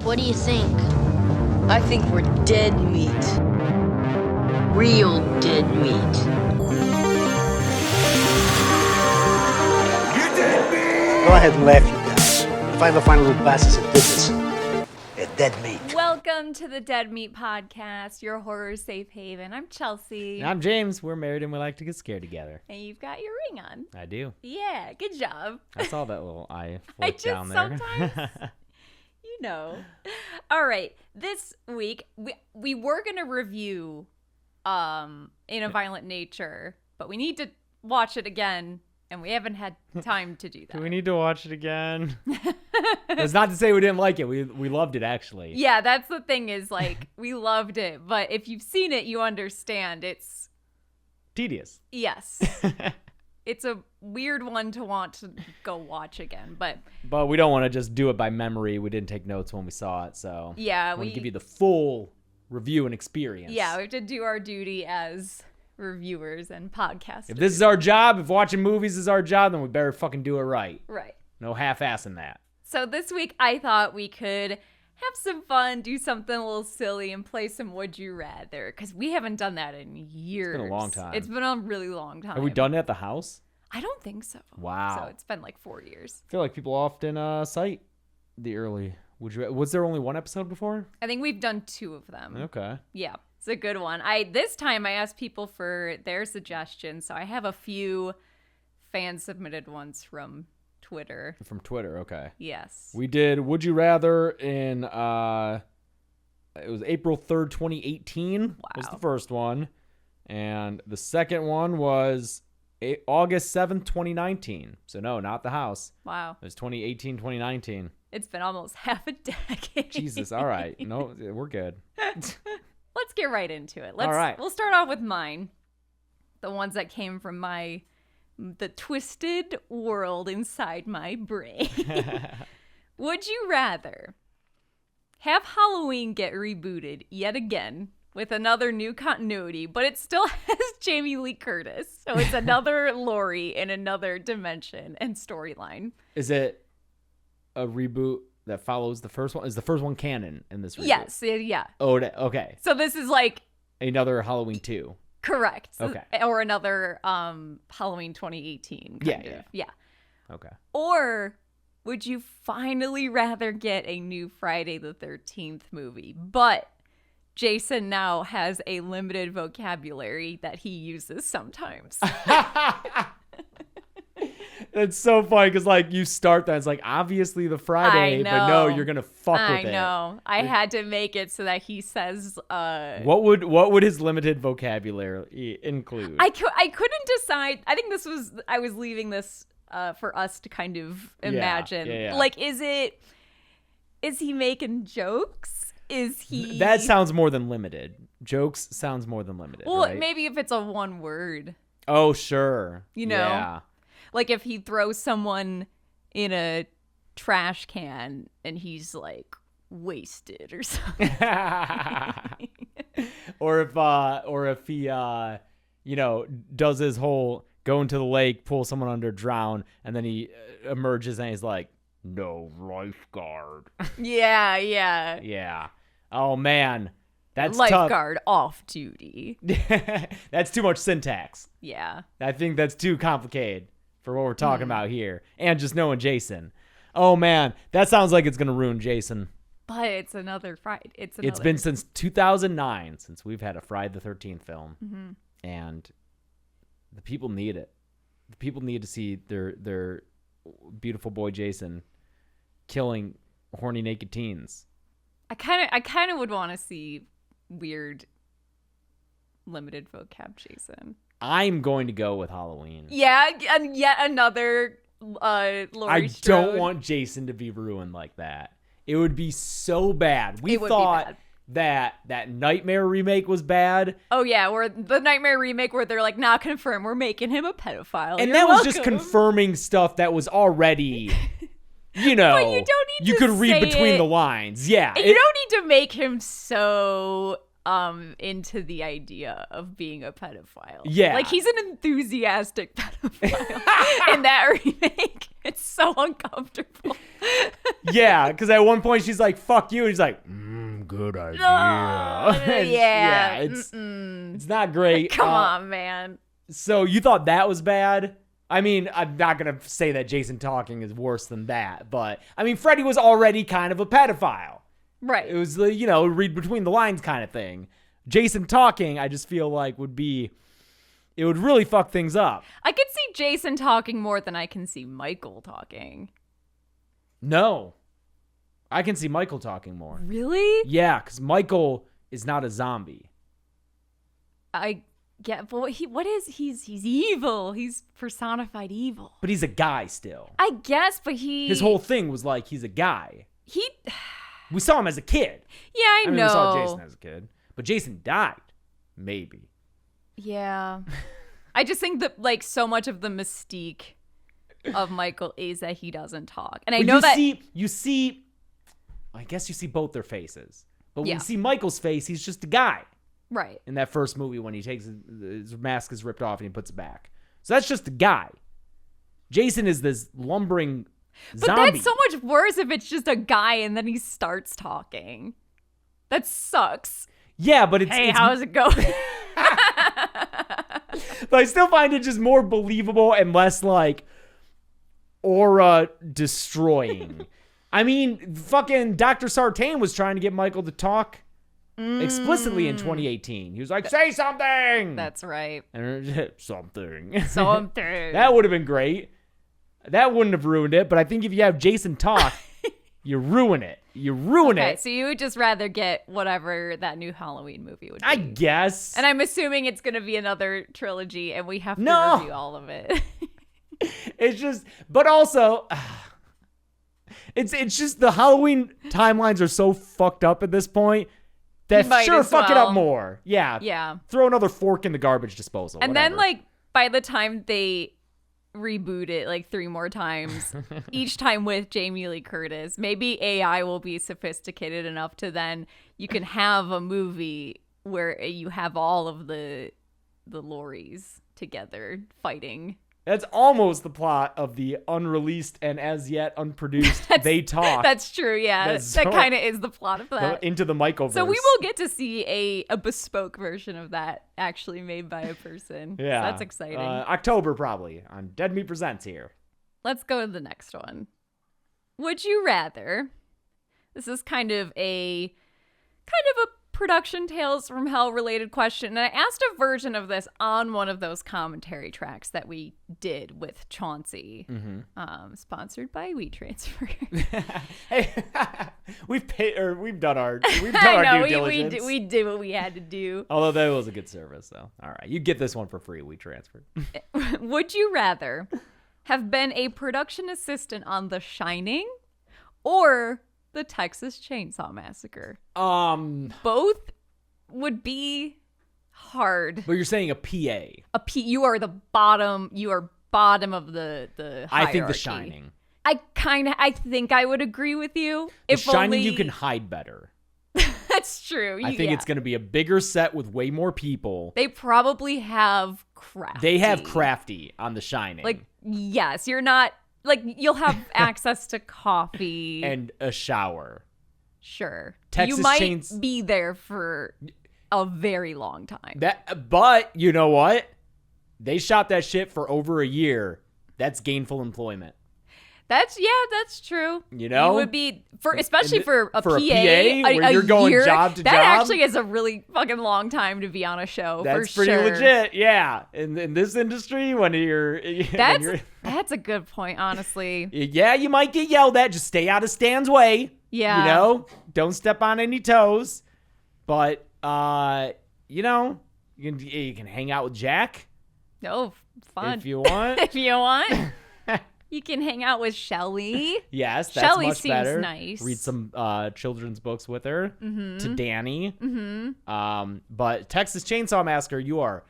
What do you think? I think we're dead meat. Real dead meat. You dead meat! Go ahead and laugh, you guys. If I ever find a little bastards that did this, they're dead meat. Welcome to the Dead Meat Podcast, your horror safe haven. I'm Chelsea. And I'm James. We're married and we like to get scared together. And you've got your ring on. I do. Yeah, good job. I saw that little eye I flick just down there. sometimes, you know. All right, this week we were gonna review In a Violent Nature, but we need to watch it again, and we haven't had time to do that. Do we need to watch it again? That's not to say we didn't like it. We loved it, actually. Yeah, that's the thing is, like, we loved it, but if you've seen it, you understand it's... Tedious. Yes. It's a weird one to want to go watch again, but... But we don't want to just do it by memory. We didn't take notes when we saw it, so... Yeah, we give you the full review and experience. Yeah, we have to do our duty as reviewers and podcasters. If this is our job, if watching movies is our job, then we better fucking do it right. Right. No half-assing that. So this week, I thought we could have some fun, do something a little silly, and play some Would You Rather, because we haven't done that in years. It's been a long time. It's been a really long time. Have we done it at the house? I don't think so. Wow. So it's been like 4 years. I feel like people often cite the early... Was there only one episode before? I think we've done 2 of them. Okay. Yeah, it's a good one. This time I asked people for their suggestions, so I have a few fan-submitted ones from Twitter. From Twitter, okay. Yes. We did Would You Rather in, it was April 3rd, 2018 was the first one. And the second one was August 7th, 2019. So no, not the house. Wow. It was 2018, 2019. It's been almost half a decade. Jesus, all right. No, we're good. Let's get right into it. All right. We'll start off with mine. The ones that came from the twisted world inside my brain. Would you rather have Halloween get rebooted yet again with another new continuity, but it still has Jamie Lee Curtis, so it's another Laurie in another dimension and storyline? Is it a reboot that follows the first one? Is the first one canon in this reboot? Yes, yeah. Oh, okay. So this is like... Another Halloween 2. Correct. Okay. Or another Halloween 2018 kind of. Yeah. Okay. Or would you finally rather get a new Friday the 13th movie, but Jason now has a limited vocabulary that he uses sometimes? It's so funny because, like, you start that. It's like, obviously the Friday, but no, you're going to fuck with it. I know. I had to make it so that he says... What would his limited vocabulary include? I couldn't decide. I think I was leaving this for us to kind of imagine. Yeah. Like, is he making jokes? Is he... That sounds more than limited. Jokes sounds more than limited, Well, right? maybe if it's a one word. Oh, sure. You know? Yeah. Like if he throws someone in a trash can and he's like wasted or something. or if he does his whole go into the lake, pull someone under, drown, and then he emerges and he's like, no lifeguard. Yeah. Yeah. Oh man. That's lifeguard off duty. That's too much syntax. Yeah. I think that's too complicated for what we're talking about here. And just knowing Jason. Oh, man. That sounds like it's going to ruin Jason. But it's another Friday. It's been since 2009 since we've had a Friday the 13th film. Mm-hmm. And the people need it. The people need to see their beautiful boy Jason killing horny naked teens. I kind of would want to see weird limited vocab Jason. I'm going to go with Halloween. Yeah, and yet another Laurie Strode. I don't want Jason to be ruined like that. It would be so bad. We thought that Nightmare remake was bad. Oh yeah, or the Nightmare remake where they're like, not confirmed, we're making him a pedophile. And You're that was welcome. just confirming stuff that was already, you know. But you don't need you to could read say between it. the lines. Yeah. And you don't need to make him so into the idea of being a pedophile. Yeah. Like, he's an enthusiastic pedophile in that remake. It's so uncomfortable. Yeah, because at one point she's like, fuck you. And he's like, good idea. Yeah. It's not great. Come on, man. So you thought that was bad? I mean, I'm not going to say that Jason talking is worse than that, but I mean, Freddy was already kind of a pedophile. Right. It was the, read between the lines kind of thing. Jason talking, I just feel like it would really fuck things up. I could see Jason talking more than I can see Michael talking. No. I can see Michael talking more. Really? Yeah, because Michael is not a zombie. Yeah, but he's evil. He's personified evil. But he's a guy still. I guess, but His whole thing was like, he's a guy. He... We saw him as a kid. Yeah, I mean, know. We saw Jason as a kid. But Jason died. Maybe. Yeah. I just think that, like, so much of the mystique of Michael is that he doesn't talk. And I know that... You see... I guess you see both their faces. But when Yeah. you see Michael's face, he's just a guy. Right. In that first movie when he takes his mask is ripped off and he puts it back. So that's just a guy. Jason is this lumbering But zombie. that's so much worse if it's just a guy and then he starts talking. That sucks. Yeah, but it's... Hey, it's, how's it going? But I still find it just more believable and less like aura destroying. I mean, fucking Dr. Sartain was trying to get Michael to talk explicitly in 2018. He was like, say something. That's right. And something. Something. That would have been great. That wouldn't have ruined it. But I think if you have Jason talk, you ruin it. You ruin Okay, it. so you would just rather get whatever that new Halloween movie would be. I guess. And I'm assuming it's going to be another trilogy and we have to No. review all of it. It's just, but also, it's just the Halloween timelines are so fucked up at this point that Might sure as fuck it well. up more. Yeah. Yeah. Throw another fork in the garbage disposal. And whatever. then, like, by the time they reboot it, like, 3 more times, each time with Jamie Lee Curtis, maybe AI will be sophisticated enough to then you can have a movie where you have all of the Lauries together fighting. That's almost the plot of the unreleased and as yet unproduced They Talk. That's true, yeah. That's That so- kind of is the plot of that. Into the Michaelverse. So we will get to see a bespoke version of that actually made by a person. Yeah. So that's exciting. October probably on Dead Meat Presents here. Let's go to the next one. Would you rather? This is kind of a production Tales from Hell related question. And I asked a version of this on one of those commentary tracks that we did with Chauncey. Sponsored by WeTransfer. Hey, we've done our due I know, diligence. we did what we had to do. Although that was a good service, though. All right, you get this one for free. We transferred. Would you rather have been a production assistant on The Shining or the Texas Chainsaw Massacre? Both would be hard. But you're saying a PA. You are the bottom. You are bottom of the hierarchy. I think The Shining. I think I would agree with you. The If Shining, only, you can hide better. That's true. I think it's going to be a bigger set with way more people. They probably have crafty. They have crafty on The Shining. Like, yes, you're not. Like, you'll have access to coffee. And a shower. Sure. Texas you might Chains- be there for a very long time. But you know what? They shot that shit for over a year. That's gainful employment. That's true. You know? You would be especially for a for PA, a PA, where you're going year, job to that job. actually is a really fucking long time to be on a show. That's for pretty sure. legit, yeah. In this industry, when you're That's a good point, honestly. yeah, you might get yelled at. Just stay out of Stan's way. Yeah. You know, don't step on any toes. But you know, you can hang out with Jack Oh, fun. if you want. If you want. You can hang out with Shelly. Yes, that's Shelley much seems better. nice. Read some children's books with her. To Danny. But Texas Chainsaw Massacre, you are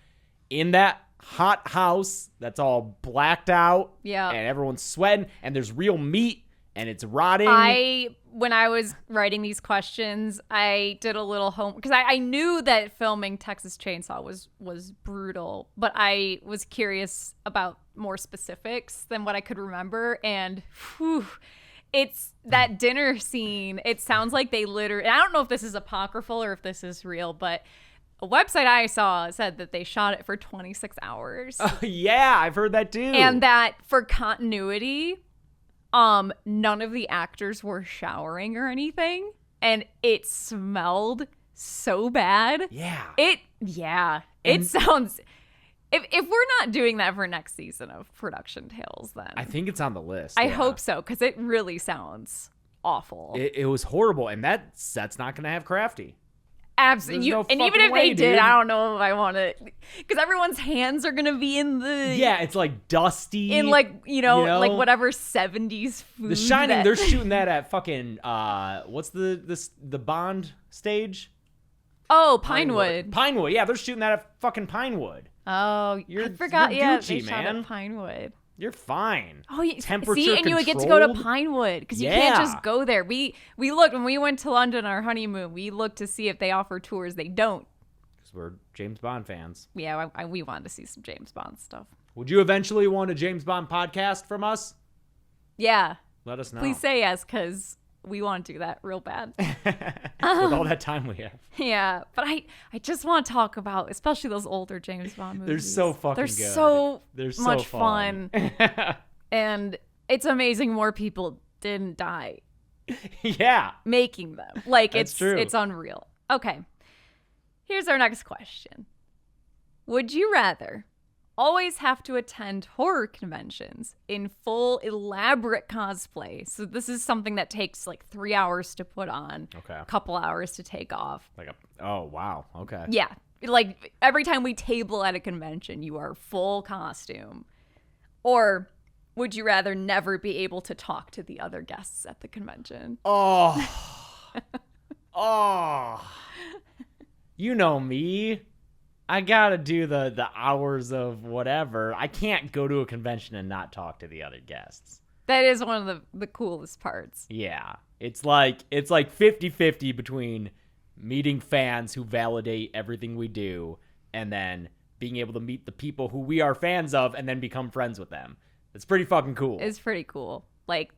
in that hot house that's all blacked out. Yeah. And everyone's sweating, and there's real meat and it's rotting. When I was writing these questions, I did a little home because I knew that filming Texas Chainsaw was brutal, but I was curious about more specifics than what I could remember. And whew, it's that dinner scene. It sounds like they literally, I don't know if this is apocryphal or if this is real, but a website I saw said that they shot it for 26 hours. Yeah, I've heard that too. And that for continuity, none of the actors were showering or anything, and it smelled so bad. Yeah. It sounds. If we're not doing that for next season of Production Tales, then I think it's on the list. I hope so, because it really sounds awful. It was horrible, and that set's not going to have Crafty. Absolutely. There's no And even fucking if way, they did, dude. I don't know if I want to, because everyone's hands are gonna be in the It's like dusty. in like like whatever 70s food. The Shining, that- they're shooting that at fucking what's the Bond stage? Oh, Pinewood. Pinewood, yeah, they're shooting that at fucking Pinewood. Oh, You're- I forgot. you're Yeah, Gucci, they shot man. at Pinewood. You're fine. Oh, yeah. Temperature See, and you would get to go to controlled? Pinewood because you can't Yeah. just go there. We looked when we went to London on our honeymoon. We looked to see if they offer tours. They don't. Because we're James Bond fans. Yeah, we wanted to see some James Bond stuff. Would you eventually want a James Bond podcast from us? Yeah, Let us know. please say yes because we want to do that real bad. With all that time we have. Yeah, but I just want to talk about especially those older James Bond movies. They're so fucking They're good. so They're so much fun. And it's amazing more people didn't die Yeah. making them. Like That's true. it's unreal. Okay. Here's our next question. Would you rather always have to attend horror conventions in full elaborate cosplay? So this is something that takes like 3 hours to put on. Okay. A couple hours to take off. Oh, wow. Okay. Yeah. Like every time we table at a convention, you are full costume. Or would you rather never be able to talk to the other guests at the convention? Oh. Oh. You know me. I gotta do the hours of whatever. I can't go to a convention and not talk to the other guests. That is one of the coolest parts. Yeah. It's like 50-50 between meeting fans who validate everything we do and then being able to meet the people who we are fans of and then become friends with them. It's pretty fucking cool. It's pretty cool. Like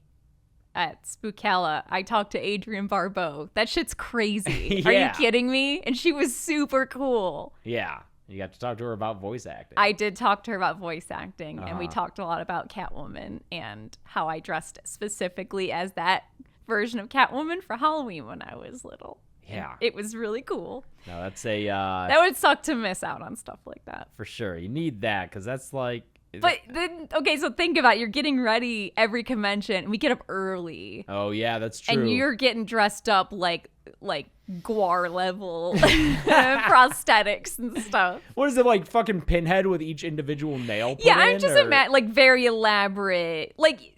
at Spookala, I talked to Adrienne Barbeau. That shit's crazy. Are you Yeah. kidding me? And she was super cool. Yeah. You got to talk to her about voice acting. I did talk to her about voice acting, and we Uh-huh. talked a lot about Catwoman and how I dressed specifically as that version of Catwoman for Halloween when I was little. Yeah. It was really cool. No, that's a That would suck to miss out on stuff like that. for sure. You need that because that's like. But then, okay, so think about it. You're getting ready every convention, and we get up early. Oh yeah, that's true. And you're getting dressed up like Gwar level prosthetics and stuff. What is it like? Fucking Pinhead with each individual nail. Put Yeah, I'm in, just or- like very elaborate. Like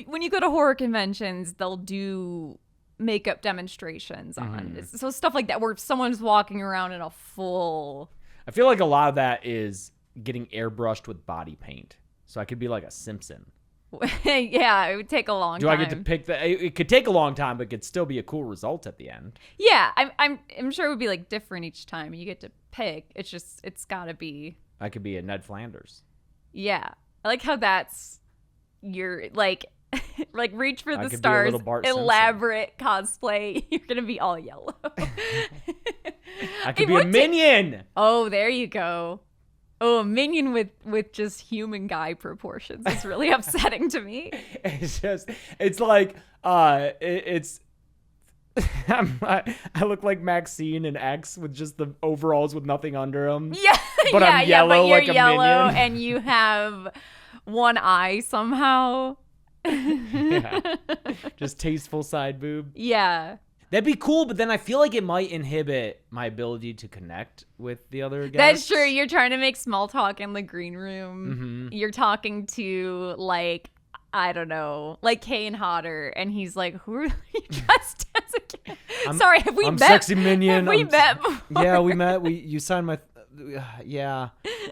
when you go to horror conventions, they'll do makeup demonstrations on so stuff like that where someone's walking around in a full. I feel like a lot of that is getting airbrushed with body paint. So I could be like a Simpson. Yeah, it would take a long Do time. I get to pick the? It could take a long time, but it could still be a cool result at the end. Yeah, I'm sure it would be like different each time. You get to pick. It's gotta be. I could be a Ned Flanders. Yeah, I like how that's your like reach for I the could be a stars. little Bart Simpson. Elaborate cosplay. You're gonna be all yellow. I could be a minion. Oh, there you go. Oh, a minion with just human guy proportions is really upsetting to me. It's like it's. I look like Maxine and X with just the overalls with nothing under them. Yeah, But yeah, I'm yeah. yellow But you're like a yellow minion. and you have one eye somehow. Yeah. Just tasteful side boob. Yeah. That'd be cool, but then I feel like it might inhibit my ability to connect with the other guests. That's true. You're trying to make small talk in the green room. Mm-hmm. You're talking to like, I don't know, like Kane Hodder, and he's like, "Who are you dressed as again?" Sorry, have we I'm met? Sexy Minion. Have we I'm- met before? Yeah, we met. You signed my. Yeah,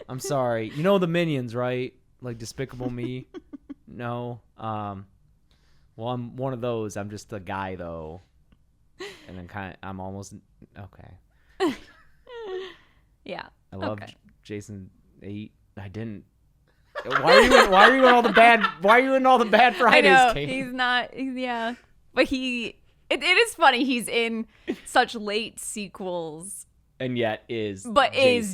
I'm sorry. You know the Minions, right? Like Despicable Me. No. Well, I'm one of those. I'm just a guy though, and then I'm almost okay. Yeah. I love Okay. Jason 8. I didn't. Why are you in all the bad? Why are you in all the bad I Fridays, know Kate? he's not. Yeah, but it is funny. He's in such late sequels, And yet is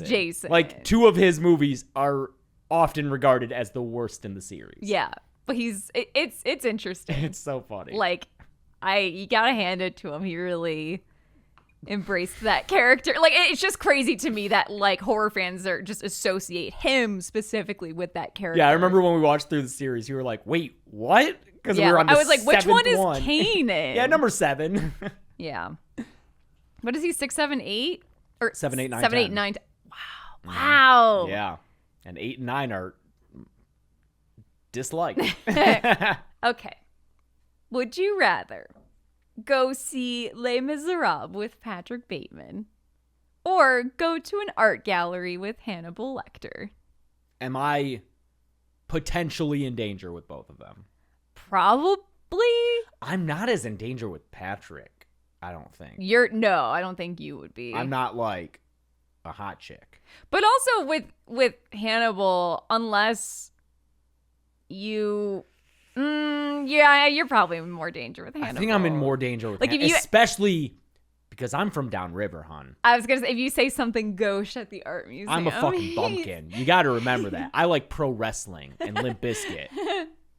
Jason. Like 2 of his movies are often regarded as the worst in the series. Yeah, but it's interesting. It's so funny. Like, you gotta hand it to him. He really embraced that character. Like, it's just crazy to me that like horror fans are just associate him specifically with that character. Yeah, I remember when we watched through the series, you were like, "Wait, what?" Because we were on the I was like, which one is 7th Kane in? Yeah, number 7. Yeah. What is he? 6, 7, 8? Or 7, 8, 9, 7, 8, 10. 9. Wow. Yeah, and 8 and 9 are disliked. Okay. Would you rather go see Les Miserables with Patrick Bateman or go to an art gallery with Hannibal Lecter? Am I potentially in danger with both of them? Probably. I'm not as in danger with Patrick, I don't think. No, I don't think you would be. I'm not like a hot chick. But also with Hannibal, unless you yeah, you're probably in more danger with Hannibal. I think I'm in more danger with Like, Hannibal, if you- especially because I'm from downriver, hun. I was gonna say, if you say something gauche at the art museum, I'm a fucking bumpkin. You got to remember that. I like pro wrestling and Limp Bizkit.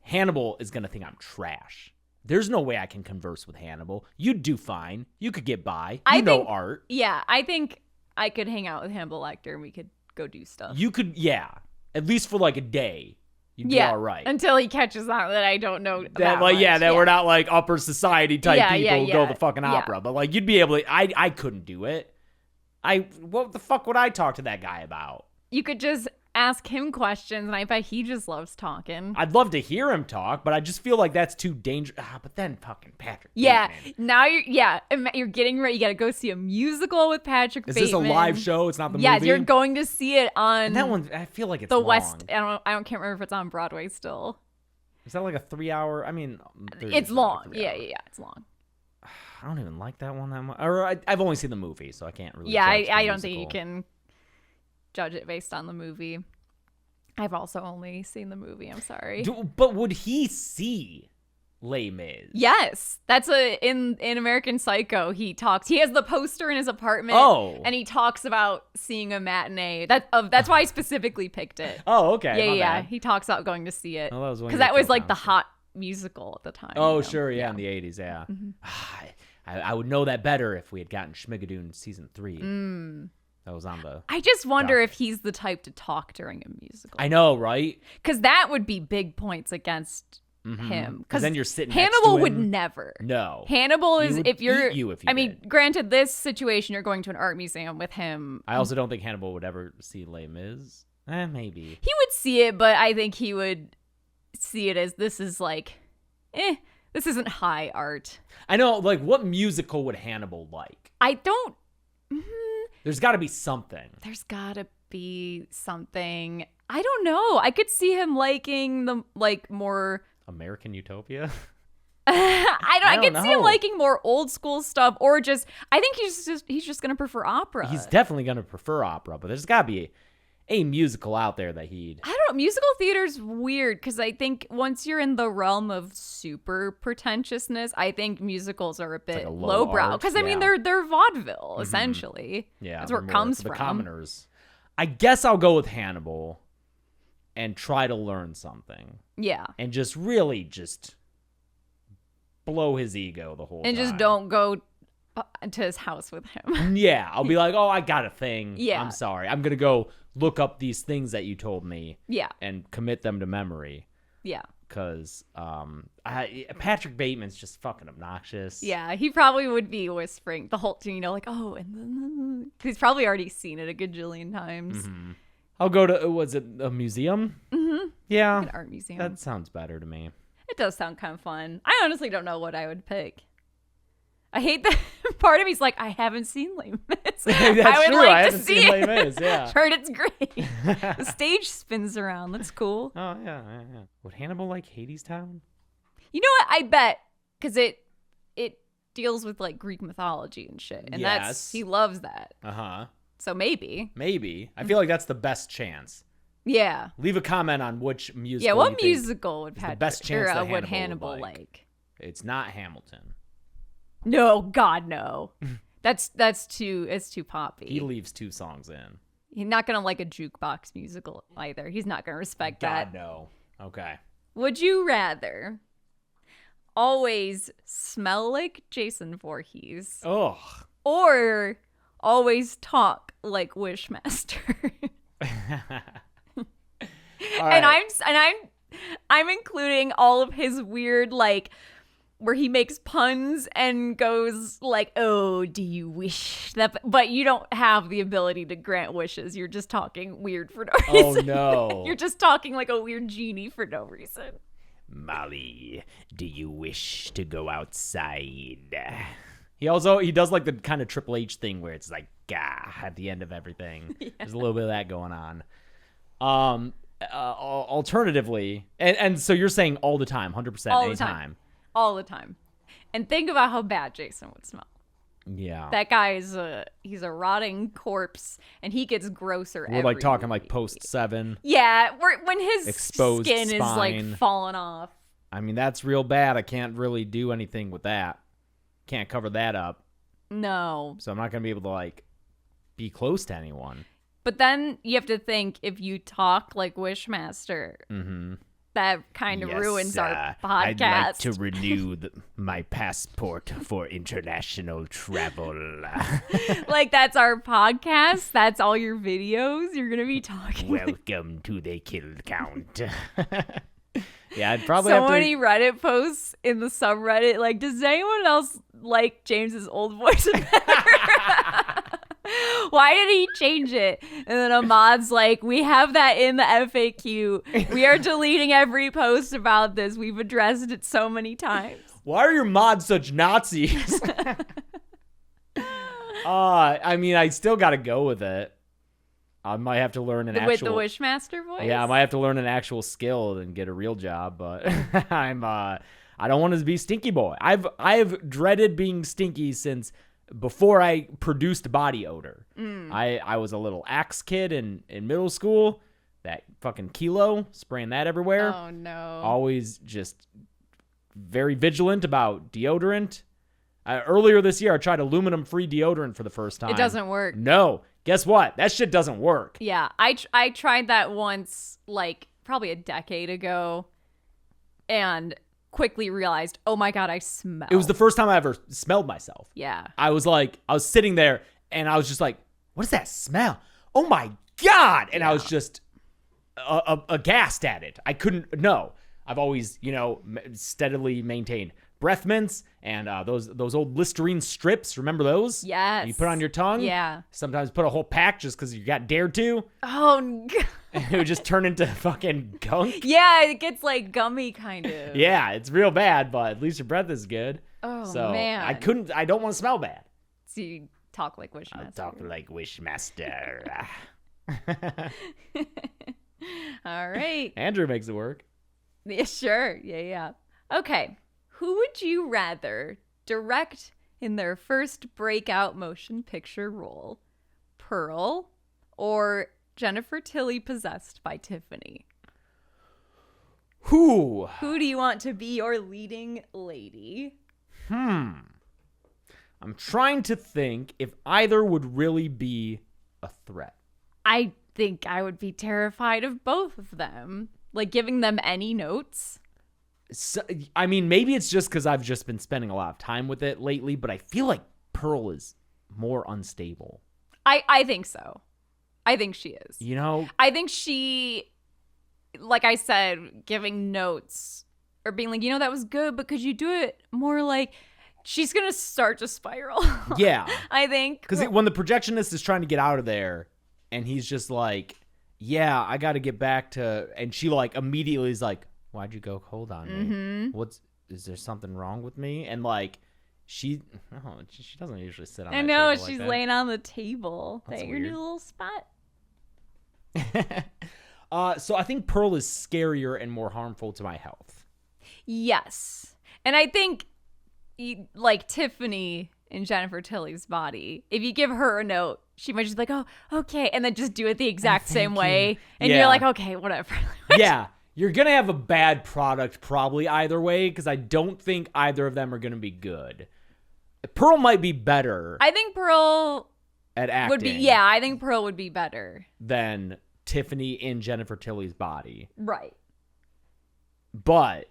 Hannibal is going to think I'm trash. There's no way I can converse with Hannibal. You'd do fine. You could get by. You know art. Yeah, I think I could hang out with Hannibal Lecter and we could go do stuff. You could, yeah. At least for like a day. You'd be all right. Until he catches on that I don't know That, that like, much. yeah, that we're not like upper society type Yeah, people who go yeah, to the fucking yeah. opera. But like, you'd be able to, I couldn't do it. What the fuck would I talk to that guy about? You could just ask him questions, and I bet he just loves talking. I'd love to hear him talk, but I just feel like that's too dangerous. But then fucking Patrick Yeah, Bateman. now you're getting ready. You got to go see a musical with Patrick Is Bateman. this a live show? It's not the Yeah, movie? you're going to see it on And that one, I feel like it's the long. West. I can't remember if it's on Broadway still. Is that like a 3-hour? I mean, 30 It's is like long. 3 Yeah, hours. yeah, it's long. I don't even like that one that much. Or I've only seen the movie, so I can't really. Yeah, judge the I don't think you musical. can judge it based on the movie. I've also only seen the movie. I'm sorry. But would he see Les Mis? Yes, that's in American Psycho. He talks. He has the poster in his apartment. Oh. and he talks about seeing a matinee. That's why I specifically picked it. Oh, okay. yeah, my yeah. bad. He talks about going to see it Oh, that was one of because your that was kill like the counts. hot musical at the time. Oh, you know? sure, yeah, in the 80s, yeah. I would know that better if we had gotten Schmigadoon season 3. That was on the. I just wonder Doc. if he's the type to talk during a musical. I know, right? Because that would be big points against him. Because then you're sitting next Hannibal to would him. never. No. Hannibal He is would if you're. eat you if you I mean, did. granted, this situation you're going to an art museum with him. I also don't think Hannibal would ever see Les Mis. Maybe. He would see it, but I think he would see it as this is like, this isn't high art. I know, like, what musical would Hannibal like? I don't. There's got to be something. There's gotta be something. I don't know. I could see him liking the like more. American Utopia? I don't could see him know. liking more old school stuff, or just. I think he's just gonna prefer opera. He's definitely going to prefer opera, but there's got to be a musical out there that he'd. I don't know. Musical theater's weird because I think once you're in the realm of super pretentiousness, I think musicals are a bit like a low lowbrow. art, Because I mean, yeah. they're vaudeville essentially. Yeah, that's where they're it more comes for the from. commoners. I guess I'll go with Hannibal and try to learn something Yeah, and just really just blow his ego the whole time. and just don't go to his house with him. Yeah, I'll be like, oh, I got a thing. Yeah. I'm sorry. I'm going to go look up these things that you told me Yeah, and commit them to memory. yeah, Because Patrick Bateman's just fucking obnoxious. yeah. He probably would be whispering the whole thing, like, oh, and then he's probably already seen it a gajillion times. I'll go to, was it a museum? Mm-hmm. Yeah. An art museum. That sounds better to me. It does sound kind of fun. I honestly don't know what I would pick. I hate that part of me's like, I haven't seen Les Mis. That's I would true. like I to haven't see seen it. Les Mis, yeah. Heard it's great. The stage spins around. That's cool. Oh, yeah. Would Hannibal like Hadestown? You know what? I bet because it deals with like Greek mythology and shit, and Yes. he loves that. Uh-huh. So maybe. I feel like that's the best chance. Yeah. Leave a comment on which musical. Yeah. What you think musical would is the Patrick best chance that would Hannibal Hannibal would like? It's not Hamilton. No, God, no. It's too poppy. He leaves 2 songs in. He's not gonna like a jukebox musical either. He's not gonna respect that. God, no. Okay. Would you rather always smell like Jason Voorhees Ugh. or always talk like Wishmaster? All right. And I'm including all of his weird like where he makes puns and goes like, "Oh, do you wish that?" But you don't have the ability to grant wishes. You're just talking weird for no reason. Oh no. You're just talking like a weird genie for no reason. Molly, do you wish to go outside? He does like the kind of Triple H thing where it's like gah at the end of everything. Yeah. There's a little bit of that going on. Alternatively, and so you're saying all the time, 100% All the anytime. time. All the time. And think about how bad Jason would smell. Yeah. That guy he's a rotting corpse, and he gets grosser. We're like talking like post 7. Yeah, when his Exposed skin is spine. like falling off. I mean, that's real bad. I can't really do anything with that. Can't cover that up. No. So I'm not going to be able to like be close to anyone. But then you have to think if you talk like Wishmaster, that kind of ruins our podcast. I'd like to renew my passport for international travel. Like that's our podcast. That's all your videos. You're gonna be talking. Welcome to the kill count. Yeah, I'd probably so have to. many Reddit posts in the subreddit. Like, does anyone else like James's old voice better? Why did he change it? And then Ahmad's like, we have that in the FAQ. We are deleting every post about this. We've addressed it so many times. Why are your mods such Nazis? I mean, I still got to go with it. I might have to learn an With the actual Wishmaster voice? Yeah, I might have to learn an actual skill and get a real job, but I don't want to be Stinky Boy. I've dreaded being stinky since before I produced body odor. I was a little Axe kid in middle school. That fucking Kilo, spraying that everywhere. Oh no. Always just very vigilant about deodorant. Earlier this year, I tried aluminum-free deodorant for the first time. It doesn't work. No. Guess what? That shit doesn't work. Yeah, I tried that once, like probably a decade ago, and quickly realized, oh my God, I smell. It was the first time I ever smelled myself. Yeah. I was sitting there and I was just like, what is that smell? Oh my God. And I was just aghast at it. I couldn't, no. I've always, steadily maintained breath mints and those old Listerine strips. Remember those? Yes. You put on your tongue? Yeah. Sometimes put a whole pack just because you got dared to. Oh, God. And it would just turn into fucking gunk. Yeah, it gets like gummy kind of. Yeah, it's real bad, but at least your breath is good. Oh, so man. I don't want to smell bad. So you talk like Wishmaster. I'll talk like Wishmaster. All right. Andrew makes it work. Yeah, sure. Yeah. Okay. Who would you rather direct in their first breakout motion picture role? Pearl or Jennifer Tilly possessed by Tiffany? Who do you want to be your leading lady? I'm trying to think if either would really be a threat. I think I would be terrified of both of them. Like giving them any notes. So, I mean, maybe it's just because I've just been spending a lot of time with it lately, but I feel like Pearl is more unstable. I think so. I think she is. I think she, like I said, giving notes or being like, that was good, but could you do it more like, she's going to start to spiral. Yeah. I think. Because when the projectionist is trying to get out of there and he's just like, yeah, I got to get back to, and she like immediately is like, why'd you go cold on me? Is there something wrong with me? And like, she doesn't usually sit on I that know, table she's like that. laying on the table. That's Your weird. new little spot. So I think Pearl is scarier and more harmful to my health. Yes. And I think, like Tiffany in Jennifer Tilly's Body, if you give her a note, she might just be like, oh, okay. And then just do it the exact same way. And Yeah. you're like, okay, whatever. Yeah. You're going to have a bad product probably either way because I don't think either of them are going to be good. Pearl might be better I think Pearl at acting would be, yeah, I think Pearl would be better. than Tiffany in Jennifer Tilly's Body. Right. But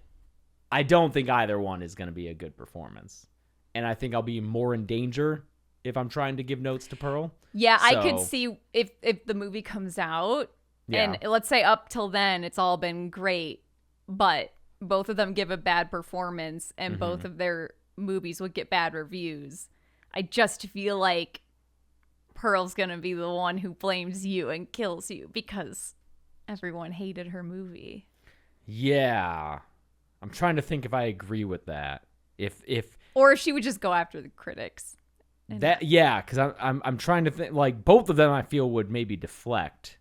I don't think either one is going to be a good performance. And I think I'll be more in danger if I'm trying to give notes to Pearl. Yeah, I could So- see if the movie comes out Yeah. and let's say up till then it's all been great, but both of them give a bad performance and both of their movies would get bad reviews. I just feel like Pearl's gonna be the one who blames you and kills you because everyone hated her movie. Yeah. I'm trying to think if I agree with that. If Or if she would just go after the critics. that, yeah, because I'm trying to think, like, both of them I feel would maybe deflect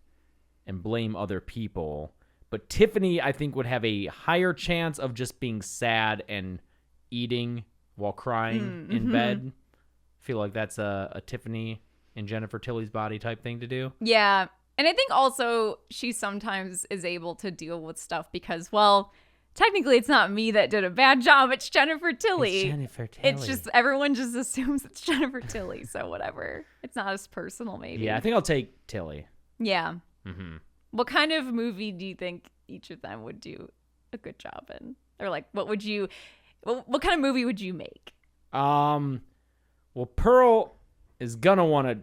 and blame other people. But Tiffany, I think, would have a higher chance of just being sad and eating while crying in bed. I feel like that's a Tiffany in Jennifer Tilly's Body type thing to do. Yeah. And I think also she sometimes is able to deal with stuff because, well, technically it's not me that did a bad job. It's Jennifer Tilly. It's Jennifer Tilly. It's just everyone just assumes it's Jennifer Tilly. So whatever. It's not as personal, maybe. Yeah, I think I'll take Tilly. Yeah. Mm-hmm. What kind of movie do you think each of them would do a good job in? Or like, what kind of movie would you make? Well, Pearl is gonna want to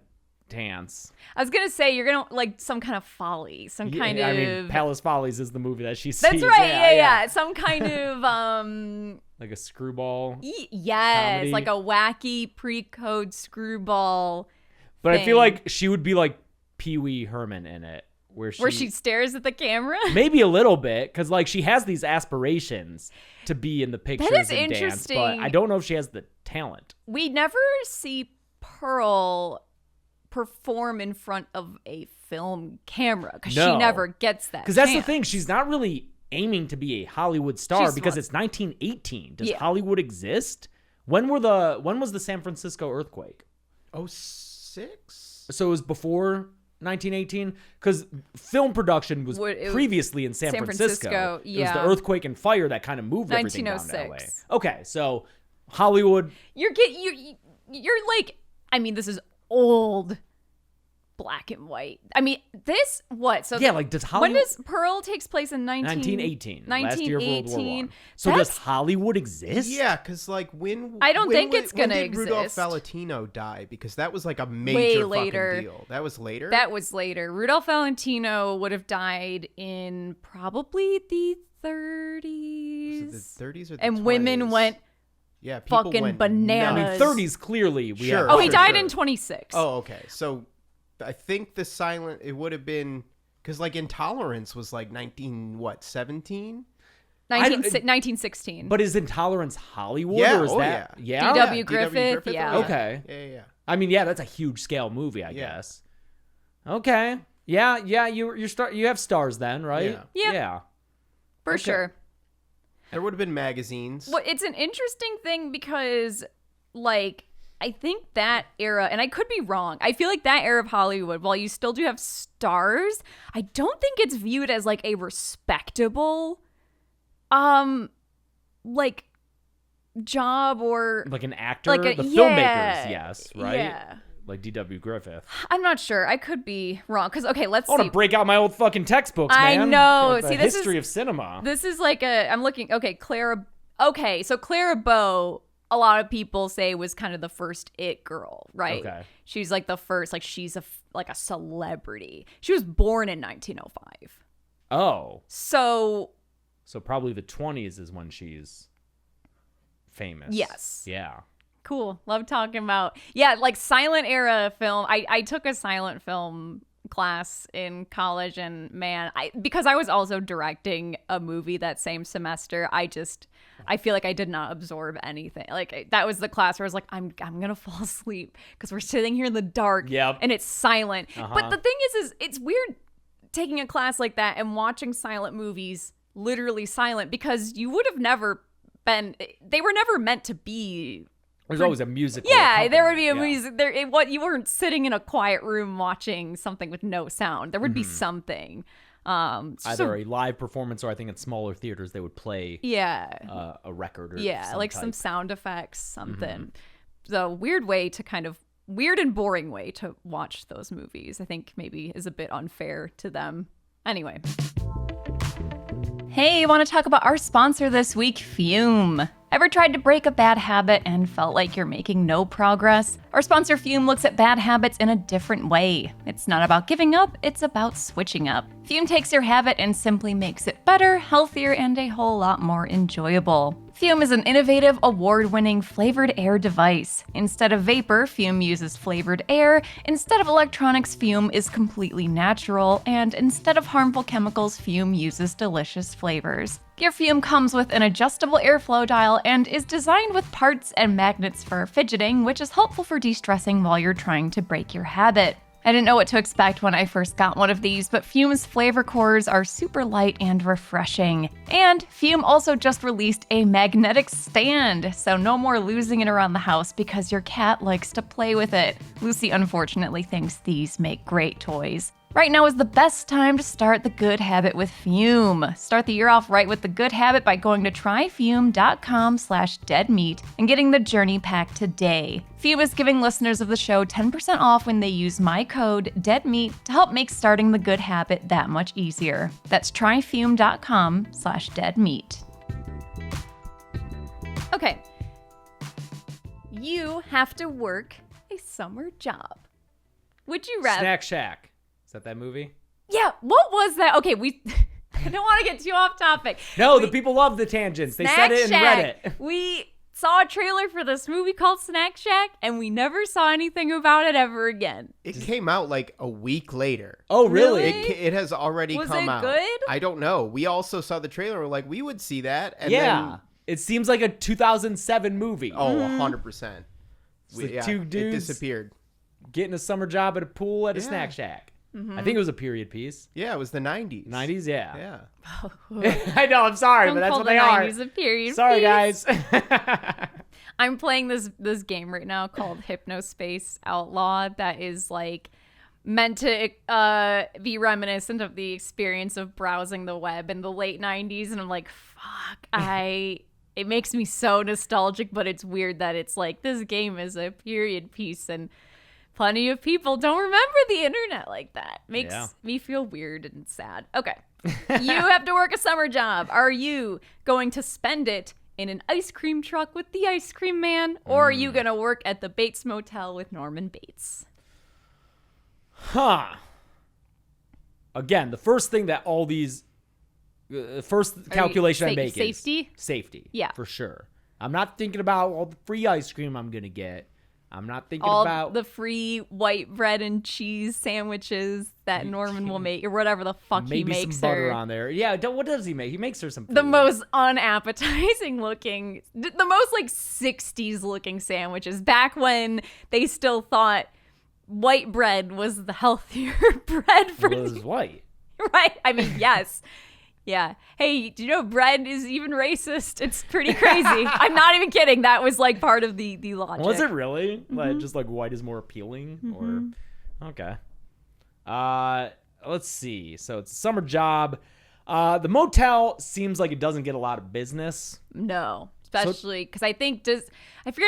dance. I was gonna say you're gonna like some kind of folly, some kind I of. mean, Palace Follies is the movie that she sees. That's right. Yeah. Some kind of Like a screwball. yes, Comedy. like a wacky pre-code screwball. But I feel thing. like she would be like Pee Wee Herman in it, where she stares at the camera. maybe a little bit, because like she has these aspirations to be in the pictures is and dance, interesting. but I don't know if she has the talent. We never see Pearl perform in front of a film camera because she No. never gets that. Because that's the chance. thing, she's not really aiming to be a Hollywood star She's because not. it's 1918. Does Yeah. Hollywood exist? When was the San Francisco earthquake? 06? So it was before 1918, because film production was It was previously in San Francisco. It was yeah. the earthquake and fire that kind of moved everything down to LA. 1906. Okay, so Hollywood. You're like, I mean, this is old black and white. I mean, this what? So Yeah, like, does when Hollywood- does Pearl takes place in 1918, last year of World War I. So That's- does Hollywood exist? Yeah, because like when I don't think it's when gonna did Rudolph exist. Valentino die? Because that was like a major later. fucking deal. That was later. That was later. Rudolph Valentino would have died in probably the 30s. Was it the 30s or the and women 20s? went yeah, people fucking went bananas. I mean, nuts. 30s clearly. We Sure. have Oh, he Sure, died sure. in 26. Oh, okay. So I think the silent it would have been because like Intolerance was like 17? 1916. But is Intolerance Hollywood? Yeah, or is oh, that, yeah. D.W. Griffith, yeah. oh, Okay. Yeah. I mean, yeah, that's a huge scale movie, I Yeah. guess. Okay. Yeah, you have stars then, right? Yeah. Yeah. For okay. sure. There would have been magazines. Well, it's an interesting thing because, like, I think that era, and I could be wrong, I feel like that era of Hollywood, while you still do have stars, I don't think it's viewed as, like, a respectable, like, job or, Like an actor, like, the filmmakers, yes, right? Yeah. Like D.W. Griffith. I'm not sure. I could be wrong. Because, okay, let's I want see. to break out my old fucking textbooks, I man. know. Like the See, this history is- of cinema. This is like I'm looking, okay, Clara. Okay, so Clara Bow, a lot of people say was kind of the first it girl, right? Okay. She's like the first, like she's like a celebrity. She was born in 1905. Oh, So, so probably the 20s is when she's famous. Yes. Yeah. cool. Love talking about, yeah, like silent era film. I took a silent film class in college, and man, because I was also directing a movie that same semester, I feel like I did not absorb anything. Like that was the class where I was like, I'm gonna fall asleep because we're sitting here in the dark. Yep. And it's silent. Uh-huh. But the thing is it's weird taking a class like that and watching silent movies literally silent because you would have never been. They were never meant to be. There's always a musical. Yeah, there would be a accompaniment, music. What you weren't sitting in a quiet room watching something with no sound. There would be something. Either a live performance or I think in smaller theaters they would play a record or like type. some sound effects, something. So weird and boring way to watch those movies. I think maybe is a bit unfair to them. Anyway. Hey, want to talk about our sponsor this week, Fume. Ever tried to break a bad habit and felt like you're making no progress? Our sponsor Fume looks at bad habits in a different way. It's not about giving up, it's about switching up. Fume takes your habit and simply makes it better, healthier, and a whole lot more enjoyable. Fume is an innovative, award-winning flavored air device. Instead of vapor, Fume uses flavored air. Instead of electronics, Fume is completely natural. And instead of harmful chemicals, Fume uses delicious flavors. Your Fume comes with an adjustable airflow dial and is designed with parts and magnets for fidgeting, which is helpful for de-stressing while you're trying to break your habit. I didn't know what to expect when I first got one of these, but Fume's flavor cores are super light and refreshing. And Fume also just released a magnetic stand, so no more losing it around the house because your cat likes to play with it. Lucy unfortunately thinks these make great toys. Right now is the best time to start the good habit with Fume. Start the year off right with the good habit by going to tryfume.com/deadmeat and getting the journey pack today. Fume is giving listeners of the show 10% off when they use my code DEADMEAT to help make starting the good habit that much easier. That's tryfume.com/deadmeat. Okay. You have to work a summer job. Would you rather... Snack Shack. Is that movie? Yeah, what was that? Okay, I don't want to get too off topic. No, the people love the tangents. They said it in Reddit. We saw a trailer for this movie called Snack Shack, and we never saw anything about it ever again. It came out like a week later. Oh, really? It has already come out. Was it good? I don't know. We also saw the trailer. We're like, we would see that. And Yeah. It seems like a 2007 movie. Then, 100%. It's two dudes It disappeared. getting a summer job at a pool at a Snack Shack. I think it was a period piece. Yeah, it was the 90s. 90s, yeah. Yeah. I know, I'm sorry, but that's what they are. Don't call the 90s a period Sorry, piece. guys. I'm playing this game right now called Hypnospace Outlaw that is like meant to be reminiscent of the experience of browsing the web in the late 90s, and I'm like, fuck, it makes me so nostalgic, but it's weird that it's like this game is a period piece and plenty of people don't remember the internet like that. Makes me feel weird and sad. Okay. You have to work a summer job. Are you going to spend it in an ice cream truck with the ice cream man, or are you going to work at the Bates Motel with Norman Bates? Huh. Again, the first thing that all these first calculation I make safety? is safety. Yeah. For sure. I'm not thinking about all the free ice cream I'm going to get. I'm not thinking all about the free white bread and cheese sandwiches that Norman will make, or whatever the fuck he makes maybe some butter her. on there. Yeah, what does he make? He makes her some food. The most unappetizing looking, the most like 60s looking sandwiches, back when they still thought white bread was the healthier bread for Well, it was white. right? I mean, yes. Yeah. Hey, do you know bread is even racist? It's pretty crazy. I'm not even kidding. That was like part of the logic. Was it really? Like just like white is more appealing? Or okay. Let's see. So it's a summer job. The motel seems like it doesn't get a lot of business. No, especially because I forget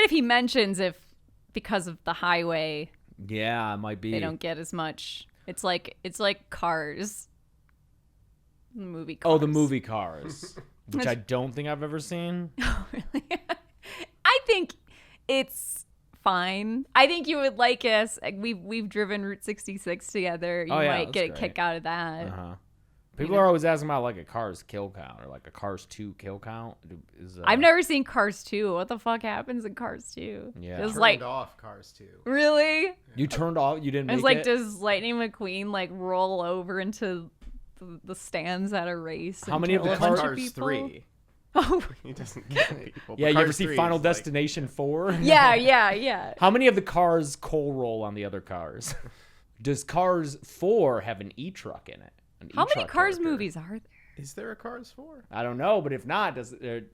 if he mentions if because of the highway. Yeah, it might be. They don't get as much. It's like Cars. The movie Cars. Oh, the movie Cars, which I don't think I've ever seen. Oh, really? I think it's fine. I think you would like us. We've driven Route 66 together. You might get a kick out of that. Uh-huh. People are always asking about like a Cars kill count or like a Cars 2 kill count. I've never seen Cars 2. What the fuck happens in Cars 2? Yeah. It's Turned like off Cars 2. really. You turned off. You didn't. Make It's like, it? does Lightning McQueen like roll over into the stands at a race? How many of the and kill a bunch Cars people? 3. Oh, He doesn't kill people. Yeah, but you ever Cars see 3 Final is like- Destination 4? yeah. How many of the cars coal roll on the other cars? Does Cars 4 have an E-truck in it? How many Cars movies are there? Is there a Cars 4? I don't know, but if not, can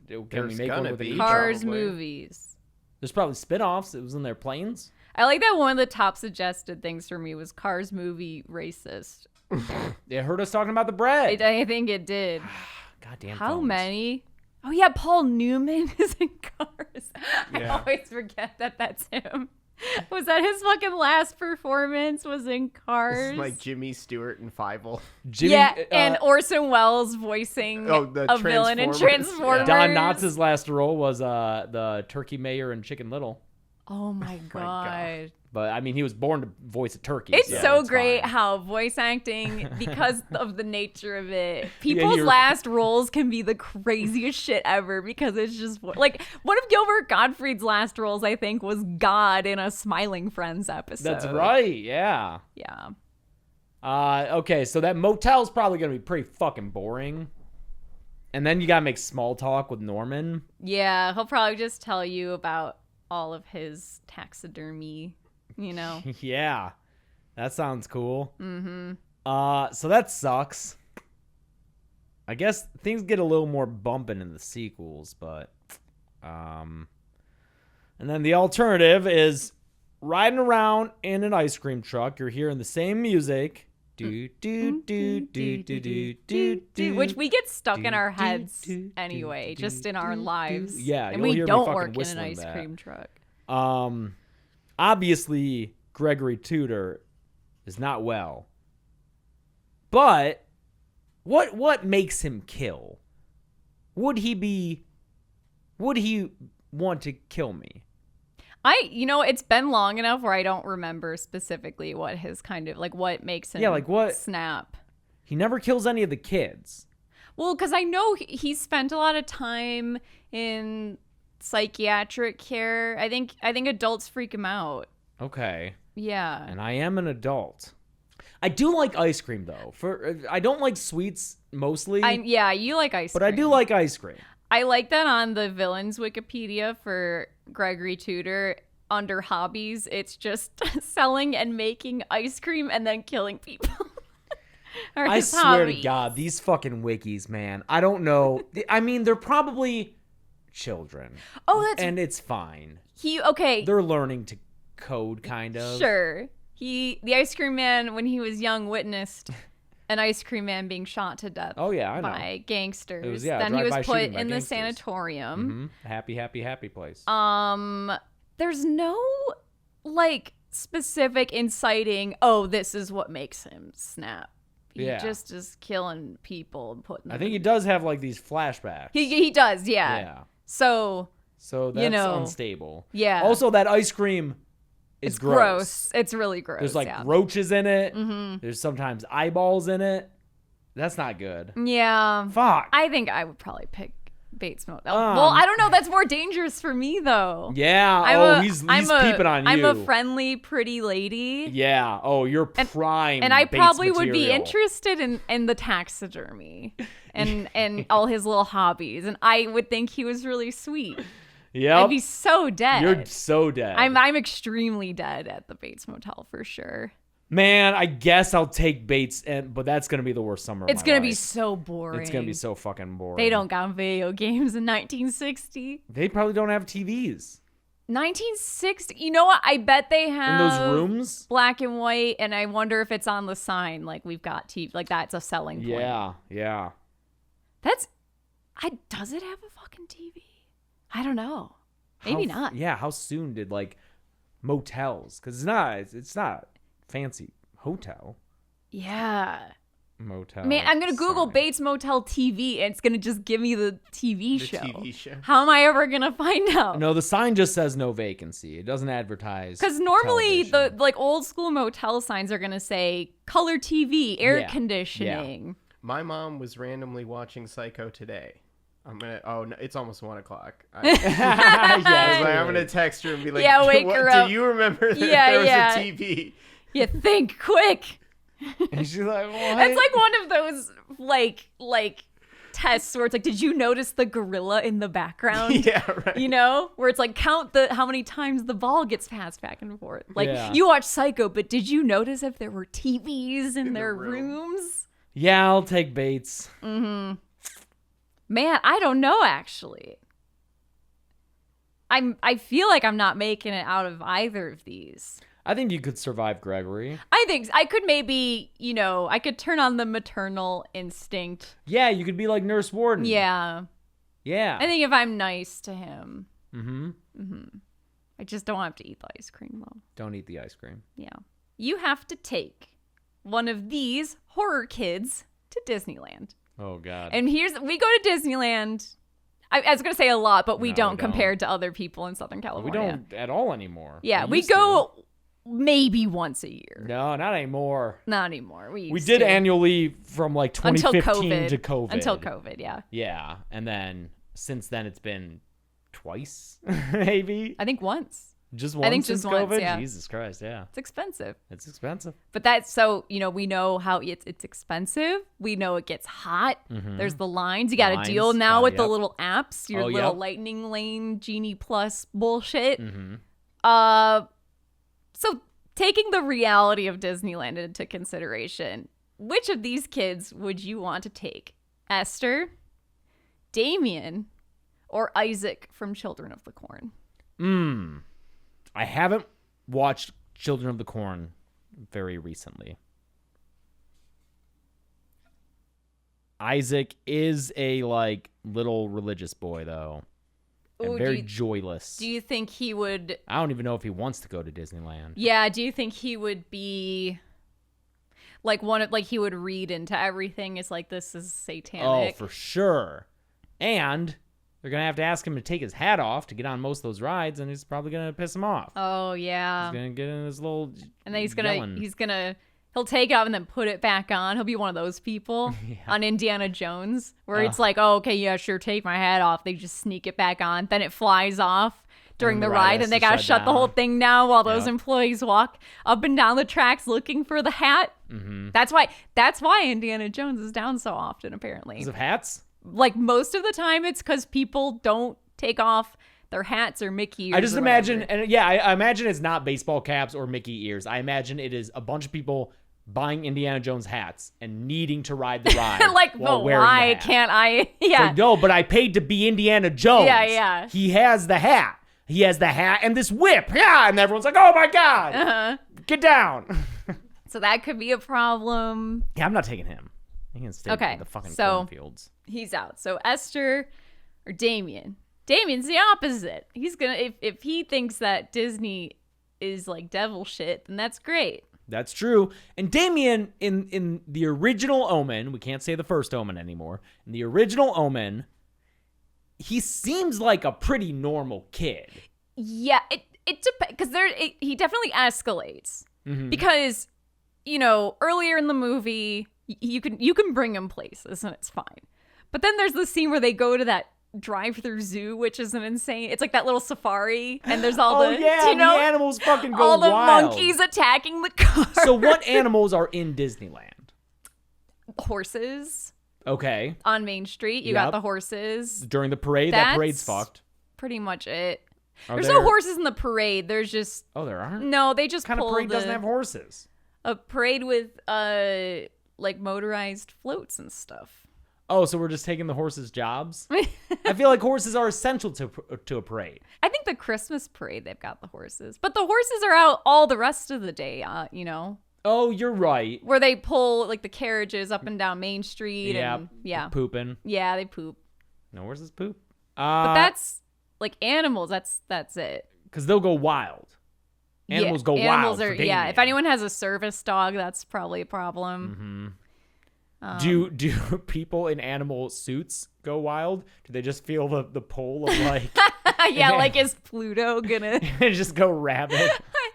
we There's make one gonna with an be. E Cars truck? Probably. movies. There's probably spin-offs. It was in their planes. I like that one of the top suggested things for me was Cars movie racist. They heard us talking about the bread. I think it did. Goddamn. How phones. many? Oh yeah, Paul Newman is in Cars. I Yeah. always forget that that's him. Was that his fucking last performance? Was in Cars? It's like Jimmy Stewart and Fievel. Jimmy, yeah, and Orson Welles voicing the a villain in Transformers. Transformers. Don Knotts' last role was the Turkey Mayor in Chicken Little. Oh my god. But I mean, he was born to voice a turkey. It's so it's great fine. how voice acting, because of the nature of it, people's you're- last roles can be the craziest shit ever because it's just like one of Gilbert Gottfried's last roles, I think, was God in a Smiling Friends episode. That's right. Yeah. Yeah. Okay, so that motel's probably gonna be pretty fucking boring. And then you gotta make small talk with Norman. Yeah, he'll probably just tell you about all of his taxidermy, you know. Yeah, that sounds cool. Mm-hmm. So that sucks. I guess things get a little more bumping in the sequels, but and then the alternative is riding around in an ice cream truck. You're hearing the same music. Do do do do do do do do. Which we get stuck in our do, heads do, anyway, do, just do, in our do, lives. yeah, and you'll we hear me don't fucking work in an whistling ice that. cream truck. Obviously Gregory Tudor is not well. But what makes him kill? Would he want to kill me? It's been long enough where I don't remember specifically what his kind of, like, what makes him what- snap. He never kills any of the kids. Well, because I know he spent a lot of time in psychiatric care. I think adults freak him out. Okay. Yeah. And I am an adult. I do like ice cream though. I don't like sweets mostly, You like ice cream. but I do like ice cream. I like that on the villains Wikipedia for Gregory Tudor, under hobbies, it's just selling and making ice cream and then killing people. I swear to God, these fucking wikis, man. I don't know. I mean, they're probably children. Oh, and it's fine. Okay. They're learning to code, kind of. Sure. The ice cream man, when he was young, witnessed an ice cream man being shot to death. Oh yeah, I know. By gangsters. It was, then he was drive-by put shooting by in the gangsters. sanatorium. Mm-hmm. Happy place. There's no like specific inciting. Oh, this is what makes him snap. He just is killing people and putting. I think he does have like these flashbacks. He does, yeah. Yeah. So that's unstable. Yeah. Also, that ice cream is it's gross. It's really gross. There's like yeah. roaches in it. Mm-hmm. There's sometimes eyeballs in it. That's not good. Yeah. Fuck. I think I would probably pick Bates Motel. Well, I don't know. That's more dangerous for me, though. Yeah. He's peeping on you. I'm a friendly, pretty lady. Yeah. Oh, you're prime. And I Bates probably would be material. interested in the taxidermy and all his little hobbies. And I would think he was really sweet. Yep. I'd be so dead. You're so dead. I'm extremely dead at the Bates Motel for sure. Man, I guess I'll take Bates, but that's gonna be the worst summer. It's of my gonna be life. so boring. It's gonna be so fucking boring. They don't got video games in 1960. They probably don't have TVs 1960. You know what? I bet they have in those rooms. black and white, and I wonder if it's on the sign. Like we've got TV. Like that's a selling point. Yeah. Does it have a fucking TV? I don't know. Maybe not. Yeah. How soon did like motels? Because it's not fancy hotel. Yeah. Motel. Man, I'm gonna Google sign. Bates Motel TV, and it's gonna just give me the TV show. TV show. How am I ever gonna find out? No, the sign just says no vacancy. It doesn't advertise. Because normally television. the like old school motel signs are gonna say color TV, air Yeah. conditioning. My mom was randomly watching Psycho today. Oh no, it's almost 1:00. Yeah, I'm gonna text her and be like, Yeah, wake her up. Do you remember that Yeah, there was yeah. a TV? You think quick. And she's like, what? That's like one of those like tests where it's like, did you notice the gorilla in the background? Yeah, right. You know, where it's like count how many times the ball gets passed back and forth. Like Yeah. you watch Psycho, but did you notice if there were TVs in their room. rooms? Yeah, I'll take Bates. Man, I don't know actually. I feel like I'm not making it out of either of these. I think you could survive Gregory. I think I could maybe, I could turn on the maternal instinct. Yeah, you could be like Nurse Warden. Yeah. Yeah. I think if I'm nice to him. Mm-hmm. I just don't have to eat the ice cream though. Don't eat the ice cream. Yeah. You have to take one of these horror kids to Disneyland. Oh, God. And we go to Disneyland. I was going to say a lot, but we No, don't we don't. compared to other people in Southern we California. don't at all anymore. Yeah, we used to. go maybe once a year. No, not anymore. Not anymore. We We used did to. annually from like 2015 until to COVID. Until COVID, yeah. Yeah, and then since then it's been twice, maybe. I think once. Just once think since just once, COVID? yeah. Jesus Christ, yeah. It's expensive. It's expensive. But that's so, we know how it's expensive. We know it gets hot. There's the lines. You got to Lines, deal now with the yep. little apps, your Oh, little yep. Lightning Lane Genie Plus bullshit. Mm-hmm. So taking the reality of Disneyland into consideration, which of these kids would you want to take? Esther, Damien, or Isaac from Children of the Corn? I haven't watched Children of the Corn very recently. Isaac is a little religious boy though. And Ooh, very joyless. Do you think he would... I don't even know if he wants to go to Disneyland. Yeah, do you think he would be he would read into everything as this is satanic? Oh, for sure. And they're going to have to ask him to take his hat off to get on most of those rides, and he's probably going to piss him off. Oh, yeah. He's going to get in his little And then yelling. he'll take it off and then put it back on. He'll be one of those people on Indiana Jones where it's oh, okay, yeah, sure, take my hat off. They just sneak it back on. Then it flies off during And the the ride ride has and they to got to shut shut the down. whole thing down while those Yep. employees walk up and down the tracks looking for the hat. Mm-hmm. That's why Indiana Jones is down so often, apparently. Because of hats? Most of the time it's because people don't take off their hats or Mickey ears. I just or imagine, whatever. and yeah, I imagine it's not baseball caps or Mickey ears. I imagine it is a bunch of people buying Indiana Jones hats and needing to ride the ride. while but wearing the why hat. can't I? Yeah. No, but I paid to be Indiana Jones. Yeah, yeah. He has the hat. He has the hat and this whip. Yeah, and everyone's like, oh my God. Uh-huh. Get down. So that could be a problem. Yeah, I'm not taking him. He can stay Okay, in the fucking so- cornfields. He's out. So Esther or Damien. Damien's the opposite. He's gonna if he thinks that Disney is devil shit, then that's great. That's true. And Damien, in the original Omen, we can't say the first Omen anymore. In the original Omen, he seems like a pretty normal kid. Yeah, it depends because he definitely escalates Mm-hmm. because earlier in the movie you can bring him places and it's fine, but then there's the scene where they go to that drive-through zoo, which is an insane. It's like that little safari, and there's all Oh the yeah, the animals fucking go all the wild. monkeys attacking the car. So what animals are in Disneyland? Horses Okay. on Main Street. You Yep. got the horses. During the parade, that parade's That's- fucked. Pretty much it. Are There's there- no horses in the parade. There's just Oh, there aren't? no. They just What kind of pull parade doesn't have horses? a parade with motorized floats and stuff. Oh, so we're just taking the horses' jobs? I feel like horses are essential to a parade. I think the Christmas parade they've got the horses, but the horses are out all the rest of the day. Oh, you're right. Where they pull the carriages up and down Main Street. Yeah. And, yeah. Pooping. Yeah, they poop. No horses poop. But that's animals. That's it. Because they'll go wild. Animals go wild. For yeah. If Damien. anyone has a service dog, that's probably a problem. Do people in animal suits go wild? Do they just feel the pull of Yeah, is Pluto gonna? and just go rabid?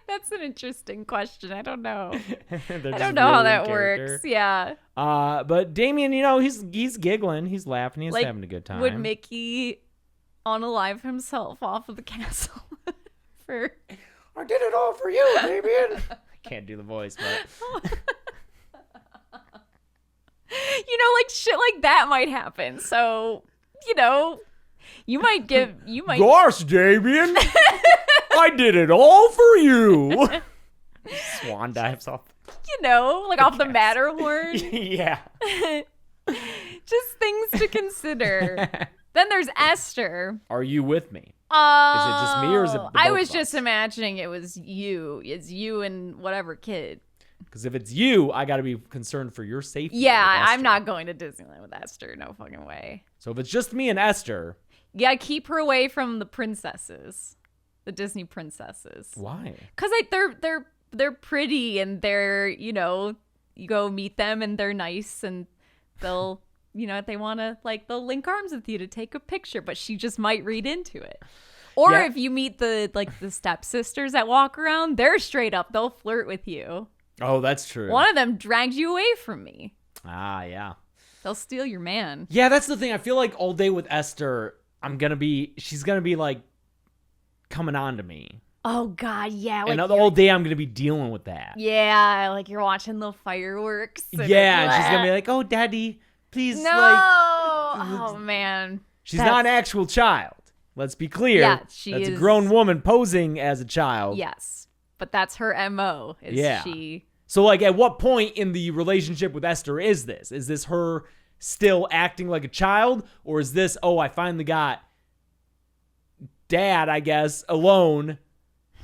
That's an interesting question. I don't know. They're I just don't know how really in that character. works. Yeah. But Damien, he's giggling, he's laughing, he's having a good time. Would Mickey unalive himself off of the castle for? I did it all for you, Damien. I can't do the voice, but Shit like that might happen. So, you might gosh, Damien, I did it all for you. Swan dives off. know, like off the cats. Matterhorn. Yeah. Just things to consider. Then there's Esther. Are you with me? Oh, Is it just me or is it the I both was of just us? imagining it was you. It's you and whatever kid. Because if it's you, I got to be concerned for your safety. Yeah, with I'm Esther. not going to Disneyland with Esther. No fucking way. So if it's just me and Esther, Yeah, keep her away from the princesses, the Disney princesses. why? Cause they're pretty and they're, you know, you go meet them and they're nice and they'll, you know, if they want to, like, they'll link arms with you to take a picture, but she just might read into it. Or Yeah. if you meet the stepsisters that walk around, they're straight up, they'll flirt with you. Oh, that's true. One of them dragged you away from me. Ah, yeah. They'll steal your man. Yeah, that's the thing. I feel like all day with Esther, she's going to be like coming on to me. Oh God, yeah. Like, And all day I'm going to be dealing with that. yeah, like you're watching the fireworks. Yeah, and she's going to be like, oh, daddy, please, no. like. Oh man. She's not an actual child. Let's be clear. Yeah, she That's is- a grown woman posing as a child. Yes, but that's her MO. Is Yeah. she? So, like, at what point in the relationship with Esther is this? Is this her still acting like a child? Or is this, oh, I finally got dad, I guess, alone.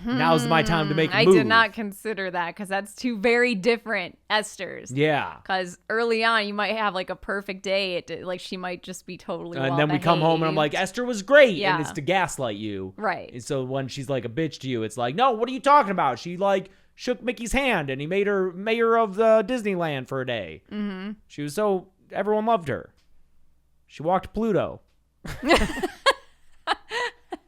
Now's my time to make a I move. did not consider that because that's two very different Esthers. Yeah. Because early on, you might have like a perfect date. Like she might just be totally. And then we come home and I'm like, Esther was great. Yeah. And it's to gaslight you. Right. And so when she's like a bitch to you, it's like, no, what are you talking about? She like shook Mickey's hand and he made her mayor of Disneyland for a day. Mm-hmm. She was everyone loved her. She walked Pluto.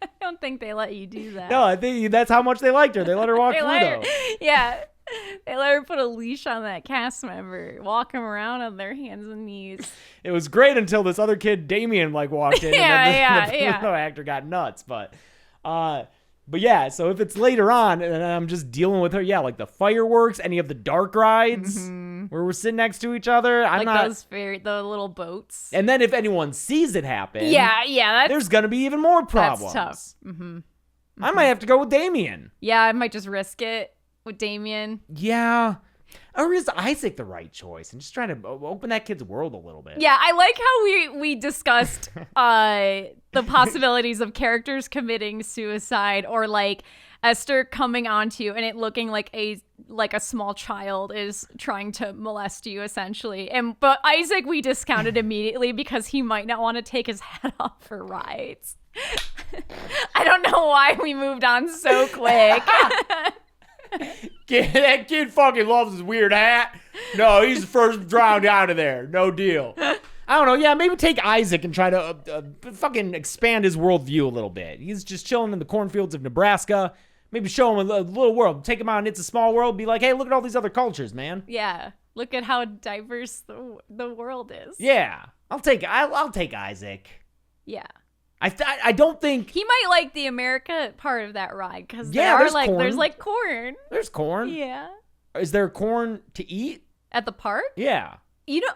I don't think they let you do that. No, I think that's how much they liked her. They let her walk They Pluto. let her, yeah. They let her put a leash on that cast member, walk him around on their hands and knees. It was great until this other kid, Damien, like walked in and then the Pluto actor got nuts. But yeah, so if it's later on and I'm just dealing with her, yeah, like the fireworks, any of the dark rides where we're sitting next to each other, I'm Like not. those the little boats. And then if anyone sees it happen, Yeah, that's there's gonna be even more problems. tough. Mm-hmm. I might have to go with Damien. Yeah, I might just risk it with Damien. Yeah. Or is Isaac the right choice? And just trying to open that kid's world a little bit. Yeah, I like how we discussed the possibilities of characters committing suicide or like Esther coming onto you and it looking like a small child is trying to molest you essentially. But Isaac we discounted immediately because he might not want to take his hat off for rides. I don't know why we moved on so quick. That kid fucking loves his weird hat. No, he's the first drowned out of there. No deal. I don't know. Yeah, maybe take Isaac and try to fucking expand his worldview a little bit. He's just chilling in the cornfields of Nebraska. Maybe show him a little world. Take him out and It's a Small World. Be like, hey, look at all these other cultures, man. Yeah, look at how diverse the world is. Yeah, I'll take Isaac. Yeah. I don't think He might like the America part of that ride because Yeah, there's corn. there's like corn. there's corn. Yeah. Is there corn to eat? At the park? Yeah. You know,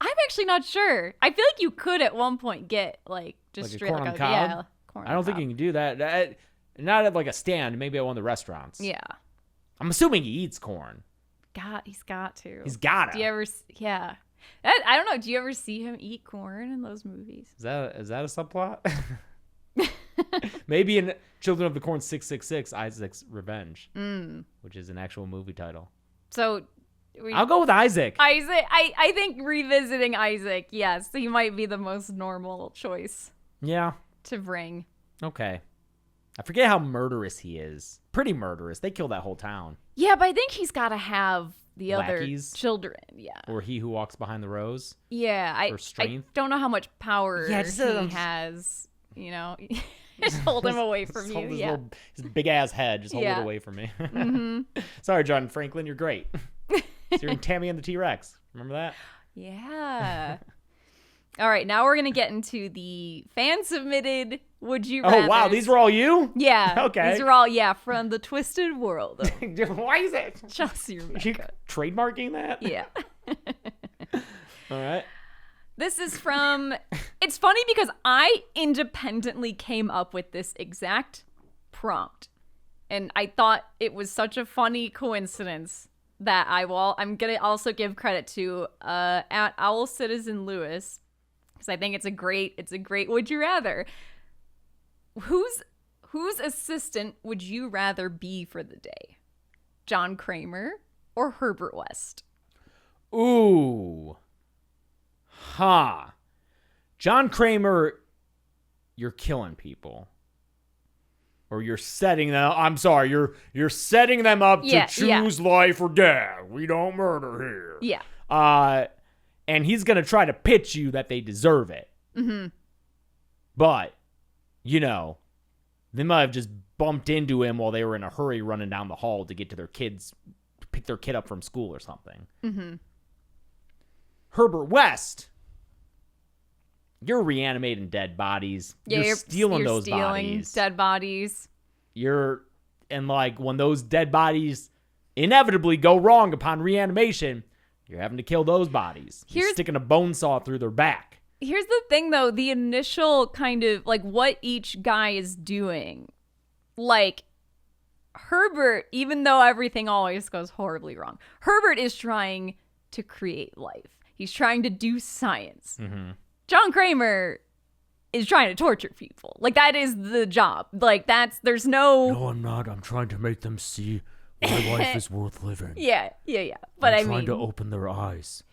I'm actually not sure. I feel like you could at one point get like just Like a straight corn like on a cob? yeah, corn. I don't on think cob. you can do that. Not at like a stand. Maybe at one of the restaurants. Yeah. I'm assuming he eats corn. He's got to. He's gotta. Do you ever? Yeah. I don't know. Do you ever see him eat corn in those movies? Is that a subplot? Maybe in Children of the Corn 666, Isaac's Revenge, which is an actual movie title. So. I'll go with Isaac. Isaac. I think revisiting Isaac. Yes, he might be the most normal choice Yeah. to bring. Okay. I forget how murderous he is. Pretty murderous. They kill that whole town. Yeah, but I think he's got to have the other Lackeys? children. Yeah. Or He Who Walks Behind the Rose. Yeah, I strength? don't know how much power Yeah, just, he has. You know, just hold him away from Just you. hold his Yeah, little- his big ass head. Just hold Yeah. it away from me. Sorry, John Franklin. You're great. So you're in Tammy and the T-Rex. Remember that? yeah. All right, now we're gonna get into the fan submitted. Would you rather? Oh, wow. These were all you? Yeah. Okay. These are all from the twisted world of Why is it? Chelsea You Rebecca. trademarking that? Yeah. All right. This is from. It's funny because I independently came up with this exact prompt. And I thought it was such a funny coincidence that I'm gonna also give credit to at Owl Citizen Lewis, because I think it's a great would you rather. Whose assistant would you rather be for the day? John Kramer or Herbert West? Ooh. Huh. John Kramer, you're killing people. Or you're setting them, I'm sorry, you're setting them up to choose life or death. We don't murder here. Yeah. And he's going to try to pitch you that they deserve it. Mm-hmm. But, you know, they might have just bumped into him while they were in a hurry running down the hall to get to their kids, pick their kid up from school or something. Mm-hmm. Herbert West, you're reanimating dead bodies. Yeah, you're stealing those stealing bodies. dead bodies. And like when those dead bodies inevitably go wrong upon reanimation, you're having to kill those bodies. You're sticking a bone saw through their back. Here's the thing, though. The initial kind of, like, what each guy is doing. Like, Herbert, even though everything always goes horribly wrong, Herbert is trying to create life. He's trying to do science. Mm-hmm. John Kramer is trying to torture people. Like, that is the job. Like, there's no... No, I'm not. I'm trying to make them see why life is worth living. Yeah. But I'm trying to open their eyes.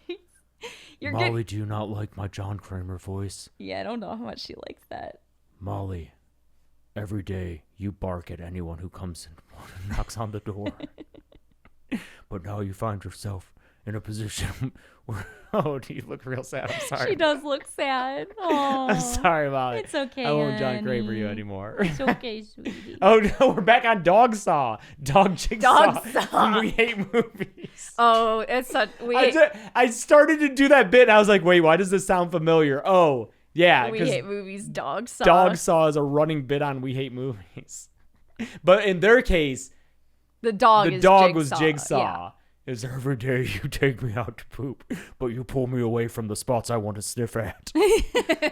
You're Molly, do you not like my John Kramer voice? Yeah, I don't know how much she likes that. Molly, every day you bark at anyone who comes and knocks on the door. But now you find yourself in a position where... Oh, do you look real sad? I'm sorry. She does look sad. Aww. I'm sorry, Molly. It's okay, I won't John honey. Kramer you anymore. It's okay, sweetie. Oh, no, we're back on Dog Saw. Dog Jigsaw. Dog Saw. From We Hate Movies. Oh, it's such... I started to do that bit, and I was like, wait, why does this sound familiar? Oh, yeah. We Hate Movies, Dog Saw. Dog Saw is a running bit on We Hate Movies. But in their case, the dog was Jigsaw. Yeah. Is every day you take me out to poop, but you pull me away from the spots I want to sniff at.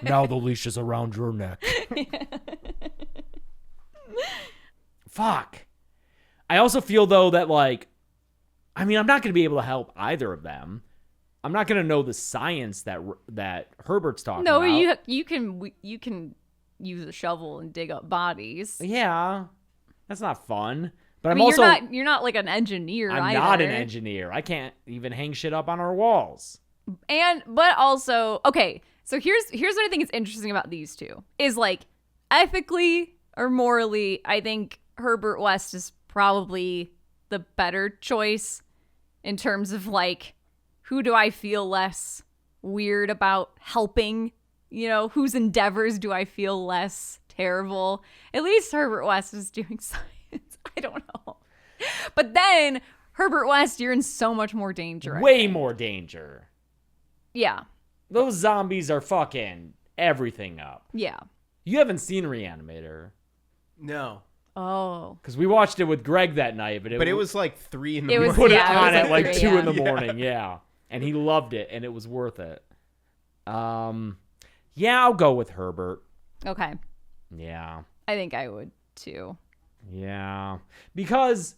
Now the leash is around your neck. Fuck. I also feel, though, that, like, I mean, I'm not going to be able to help either of them. I'm not going to know the science that Herbert's talking about. No, you can use a shovel and dig up bodies. Yeah, that's not fun. But you're not like an engineer. I'm either. not an engineer. I can't even hang shit up on our walls. But also, okay. So here's what I think is interesting about these two is, like, ethically or morally, I think Herbert West is probably the better choice in terms of, like, who do I feel less weird about helping? You know, whose endeavors do I feel less terrible? At least Herbert West is doing science. I don't know. But then, Herbert West, you're in so much more danger. Way more danger. Yeah. Those zombies are fucking everything up. Yeah. You haven't seen Reanimator. No. Oh. Because we watched it with Greg that night, but it was like 3 in the It was- morning. put it yeah, it on was at like 3 2 in the a.m. morning, yeah. And he loved it, and it was worth it. Yeah, I'll go with Herbert. Okay. Yeah. I think I would too. Yeah. Because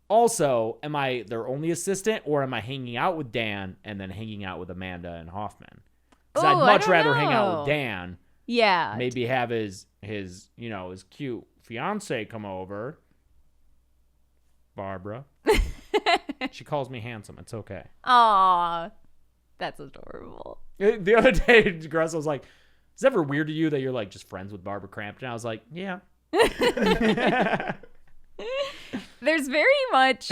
also, am I their only assistant, or am I hanging out with Dan and then hanging out with Amanda and Hoffman? Because Ooh, I'd I much don't rather hang out know. with Dan. Yeah. Maybe have his his cute fiance come over. Barbara. She calls me handsome. It's okay. Aw. That's adorable. The other day, Grace was like, is it ever weird to you that you're like just friends with Barbara Crampton? I was like, yeah. There's very much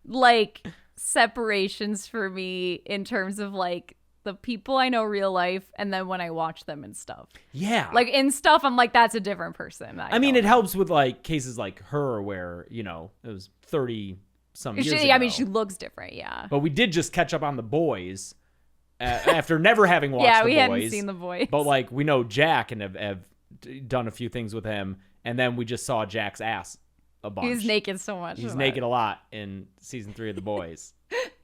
like separations for me in terms of like the people I know real life and then when I watch them and stuff. Yeah. Like in stuff, I'm like, that's a different person. I mean, it helps with like cases like her where, it was 30 some years ago. I mean, she looks different, yeah. But we did just catch up on The Boys after never having watched Yeah, The we Boys. hadn't seen The Boys. But like we know Jack and have done a few things with him. And then we just saw Jack's ass a bunch. He's naked so much. He's naked a lot in season 3 of The Boys.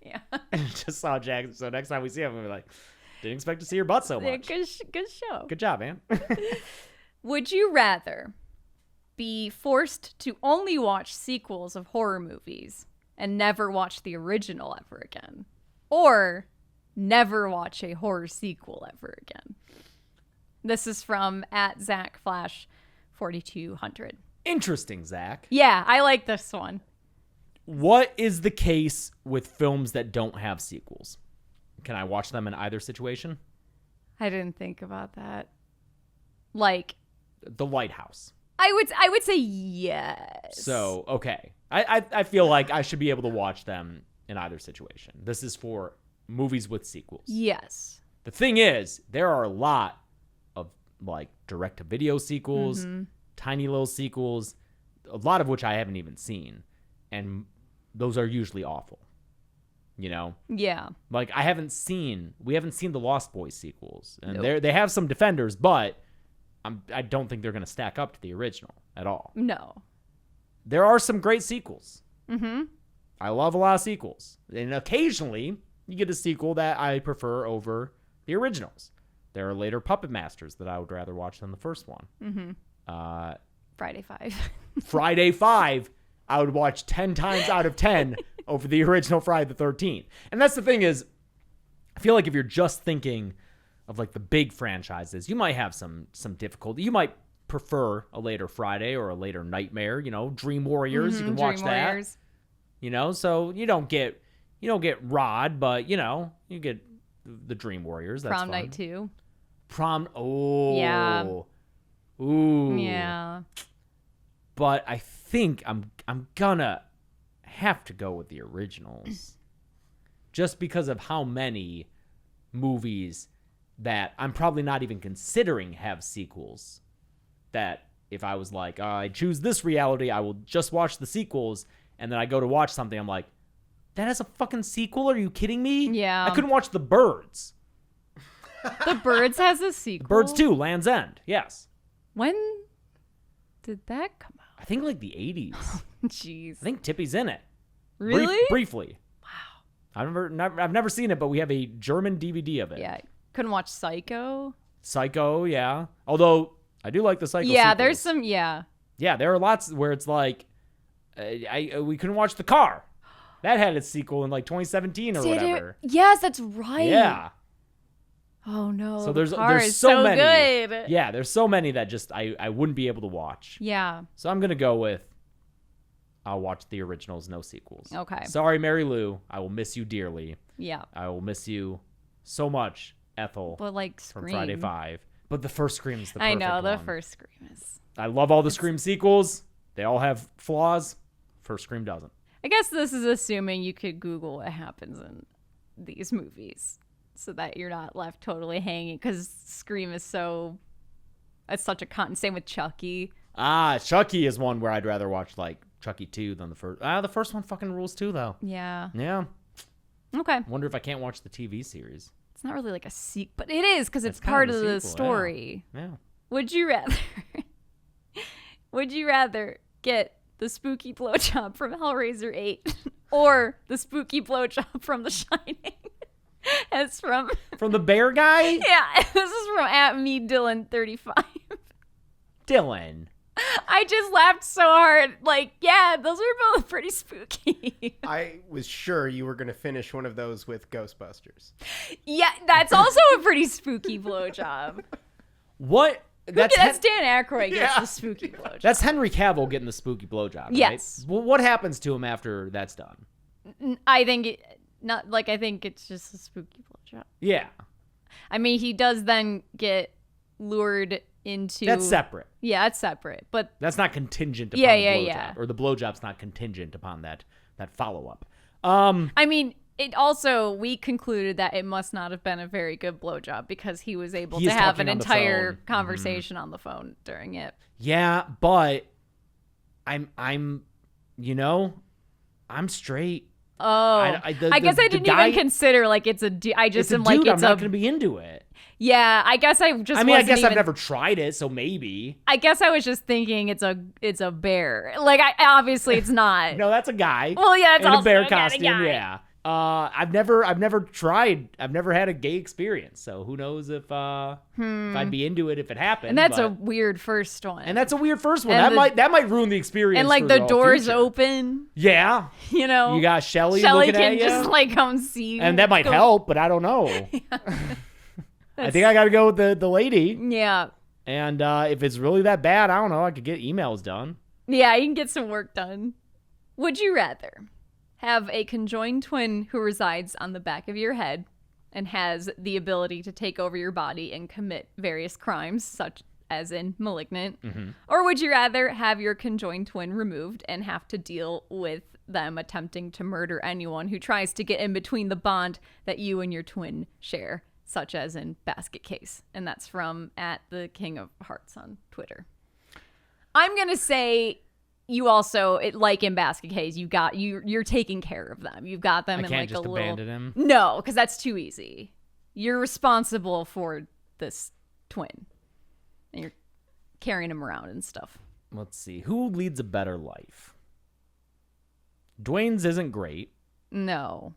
Yeah. Just saw Jack. So next time we see him, we'll be like, didn't expect to see your butt so Yeah, much. good show. Good job, man. Would you rather be forced to only watch sequels of horror movies and never watch the original ever again, or never watch a horror sequel ever again. This is from @ZachFlash4200. Interesting, Zach. Yeah, I like this one. What is the case with films that don't have sequels? Can I watch them in either situation? I didn't think about that. Like, The Lighthouse. I would say yes. So, okay. I feel like I should be able to watch them in either situation. This is for movies with sequels. Yes. The thing is, there are a lot of like direct-to-video sequels, tiny little sequels, a lot of which I haven't even seen. And those are usually awful. You know? Yeah. Like we haven't seen the Lost Boys sequels. And they have some defenders, but I don't think they're going to stack up to the original at all. No. There are some great sequels. Mm-hmm. I love a lot of sequels. And occasionally, you get a sequel that I prefer over the originals. There are later Puppet Masters that I would rather watch than the first one. Mm-hmm. Friday 5. Friday 5, I would watch 10 times out of 10 over the original Friday the 13th. And that's the thing is, I feel like if you're just thinking of like the big franchises, you might have some difficulty. You might prefer a later Friday or a later Nightmare, you know, Dream Warriors. You can watch Dream that. Warriors. You know, so you don't get Rod, but you know, you get the Dream Warriors. That's Prom fun. Night 2. Yeah. Ooh. Yeah. But I think I'm gonna have to go with the originals. Just because of how many movies that I'm probably not even considering have sequels. That if I was like, I choose this reality, I will just watch the sequels, and then I go to watch something, I'm like, that has a fucking sequel? Are you kidding me? Yeah. I couldn't watch The Birds. The Birds has a sequel. Birds 2, Land's End. Yes. When did that come out? I think like the 80s. Jeez. I think Tippy's in it. Really? Briefly. Wow. I've never seen it, but we have a German DVD of it. Yeah. Couldn't watch Psycho. Psycho, yeah. Although I do like the Psycho. Yeah, sequels. there's some. Yeah. Yeah, there are lots where it's like, we couldn't watch The Car. That had its sequel in like 2017 or whatever. Yes, that's right. Yeah. Oh no. So The there's Car is so many. good. Yeah, there's so many that just I wouldn't be able to watch. Yeah. So I'm gonna go with I'll watch the originals, no sequels. Okay. Sorry, Mary Lou. I will miss you dearly. Yeah. I will miss you so much, Ethel. But like from Scream. Friday 5. But the first Scream is the I perfect know the one. first Scream is. I love all the Scream sequels. They all have flaws. First Scream doesn't. I guess this is assuming you could Google what happens in these movies, so that you're not left totally hanging. Because Scream is it's such a same with Chucky. Chucky is one where I'd rather watch like Chucky 2 than the first. The first one fucking rules too, though. Yeah. Yeah. Okay. Wonder if I can't watch the TV series. It's not really like a sequel, but it is because it's kind part of of a the sequel, story. Yeah. Would you rather? Would you rather get the spooky blowjob from Hellraiser 8 or the spooky blowjob from The Shining? It's from the bear guy? Yeah, this is from @meDylan35. Dylan. I just laughed so hard. Like, yeah, those are both pretty spooky. I was sure you were going to finish one of those with Ghostbusters. Yeah, that's also a pretty spooky blowjob. What? That's Dan Aykroyd gets the spooky blowjob. That's Henry Cavill getting the spooky blowjob, right? Yes. Well, what happens to him after that's done? I think I think it's just a spooky blowjob. Yeah. I mean, he does then get lured into. That's separate. Yeah, it's separate, but That's not contingent upon Yeah, the yeah, blowjob. yeah. Or the blowjob's not contingent upon that follow-up. I mean, it also we concluded that it must not have been a very good blowjob because he was able He's to have an talking on the entire phone. conversation on the phone during it. Yeah, but I'm straight. Oh, I guess I the didn't guy- even consider like it's a. I just It's a am like dude, it's I'm not a. going to be into it. Yeah, I guess I just. I mean, I wasn't guess I've even- never tried it, so maybe. I guess I was just thinking it's a bear. Like, obviously it's not. No, that's a guy. Well, yeah, it's in a also bear again a costume. guy. Yeah. I've never tried. I've never had a gay experience, so who knows if I'd be into it if it happened. And that's a but- weird first one. and that's a weird first one. And That might ruin the experience. and like for the all doors future. open, Yeah, you know. you got Shelly Shelly looking can at you, just like come see you. and that might go- help, but I don't know. I think I got to go with the lady. Yeah. And if it's really that bad, I don't know. I could get emails done. Yeah, you can get some work done. Would you rather have a conjoined twin who resides on the back of your head and has the ability to take over your body and commit various crimes, such as in Malignant? Or would you rather have your conjoined twin removed and have to deal with them attempting to murder anyone who tries to get in between the bond that you and your twin share, such as in Basket Case? And that's from @theKingOfHearts on Twitter. I'm gonna say you also like in Basket Case, you're taking care of them. You've got them I in can't like just a little. abandon him. No, because that's too easy. You're responsible for this twin, and you're carrying him around and stuff. Let's see. Who leads a better life? Dwayne's isn't great, No.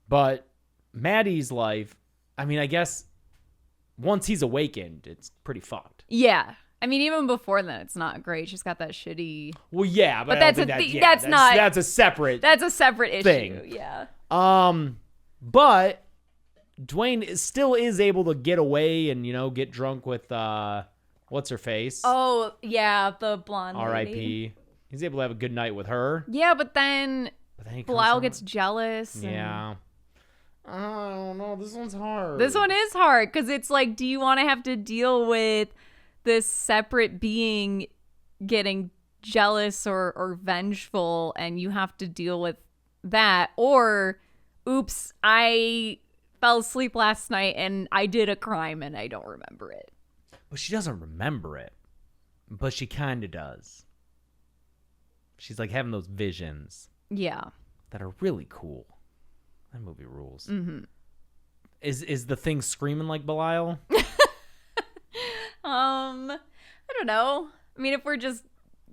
but Maddie's life, I mean, I guess once he's awakened, it's pretty fucked. Yeah. I mean, even before then, it's not great. She's got that shitty. Well, yeah, but, But I don't that's think a that- thi- yeah, that's not- That's a separate That's a separate issue. Thing. Yeah. But Dwayne still is able to get away and, get drunk with what's her face? Oh yeah, the blonde. lady. R.I.P. He's able to have a good night with her. Yeah, but then But then he comes Belial home- gets jealous. and- Yeah. I don't know. This one's hard. This one is hard because it's like, do you want to have to deal with this separate being getting jealous or vengeful, and you have to deal with that? Or, oops, I fell asleep last night and I did a crime and I don't remember it. But she doesn't remember it. But she kind of does. She's like having those visions Yeah. that are really cool. That movie rules. Mm-hmm. Is the thing screaming like Belial? I don't know. I mean, if we're just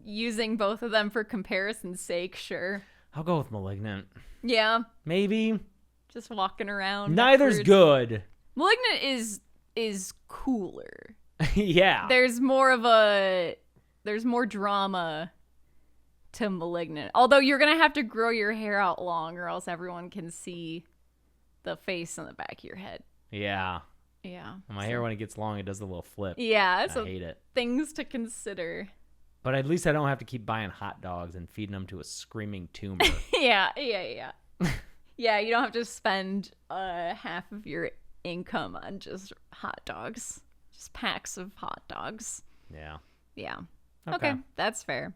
using both of them for comparison's sake, sure. I'll go with Malignant. Yeah. Maybe. Just walking around. Neither's backwards. good. Malignant is cooler. Yeah. There's more drama to Malignant. Although you're gonna have to grow your hair out long, or else everyone can see the face on the back of your head. Yeah. Yeah. My hair, when it gets long, it does a little flip. Yeah. I So hate it. things to consider. But at least I don't have to keep buying hot dogs and feeding them to a screaming tumor. Yeah. Yeah. You don't have to spend half of your income on just hot dogs, just packs of hot dogs. Yeah. Yeah. Okay. Okay, that's fair.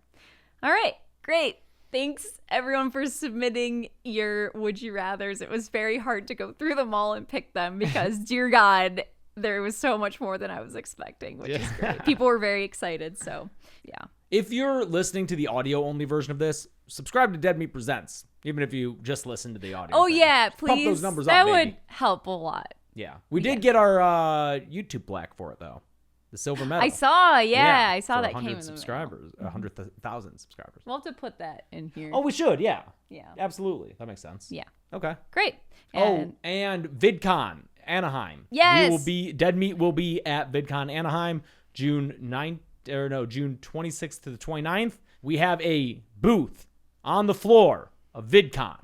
All right, great. Thanks everyone for submitting your Would You Rathers. It was very hard to go through them all and pick them because, dear God, there was so much more than I was expecting, which is great. People were very excited, so yeah. If you're listening to the audio-only version of this, subscribe to Dead Meat Presents, even if you just listen to the audio. Oh thing. yeah, Just please. Pump those numbers that up, would baby. help a lot. Yeah. We did get our YouTube plaque for it, though. The silver medal. I saw, I saw for that 100 came in the mail. subscribers, 100,000 subscribers. We'll have to put that in here. Oh, we should, yeah. Yeah. Absolutely. That makes sense. Yeah. Okay. Great. Oh, and VidCon Anaheim. Yes. Dead Meat will be at VidCon Anaheim June 26th to the 29th. We have a booth on the floor of VidCon.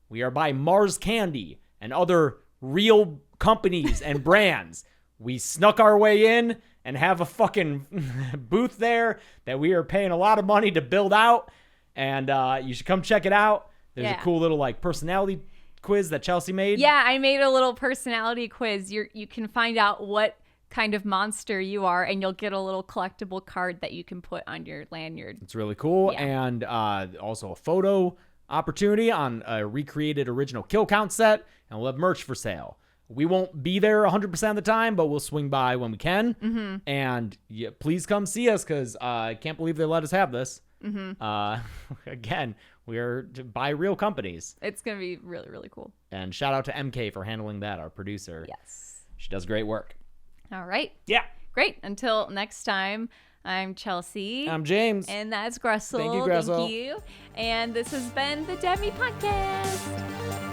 We are by Mars Candy and other real companies and brands. We snuck our way in and have a fucking booth there that we are paying a lot of money to build out. And you should come check it out. There's Yeah. a cool little personality quiz that Chelsea made. Yeah, I made a little personality quiz. You can find out what kind of monster you are, and you'll get a little collectible card that you can put on your lanyard. It's really cool. Yeah. And also a photo opportunity on a recreated original Kill Count set. And we'll have merch for sale. We won't be there 100% of the time, but we'll swing by when we can. Mm-hmm. And please come see us because I can't believe they let us have this. Mm-hmm. Again, we're by real companies. It's going to be really, really cool. And shout out to MK for handling that, our producer. Yes. She does great work. All right. Yeah. Great. Until next time, I'm Chelsea. I'm James. And that's Gressel. Thank you, Gressel. Thank you. And this has been the Demi Podcast.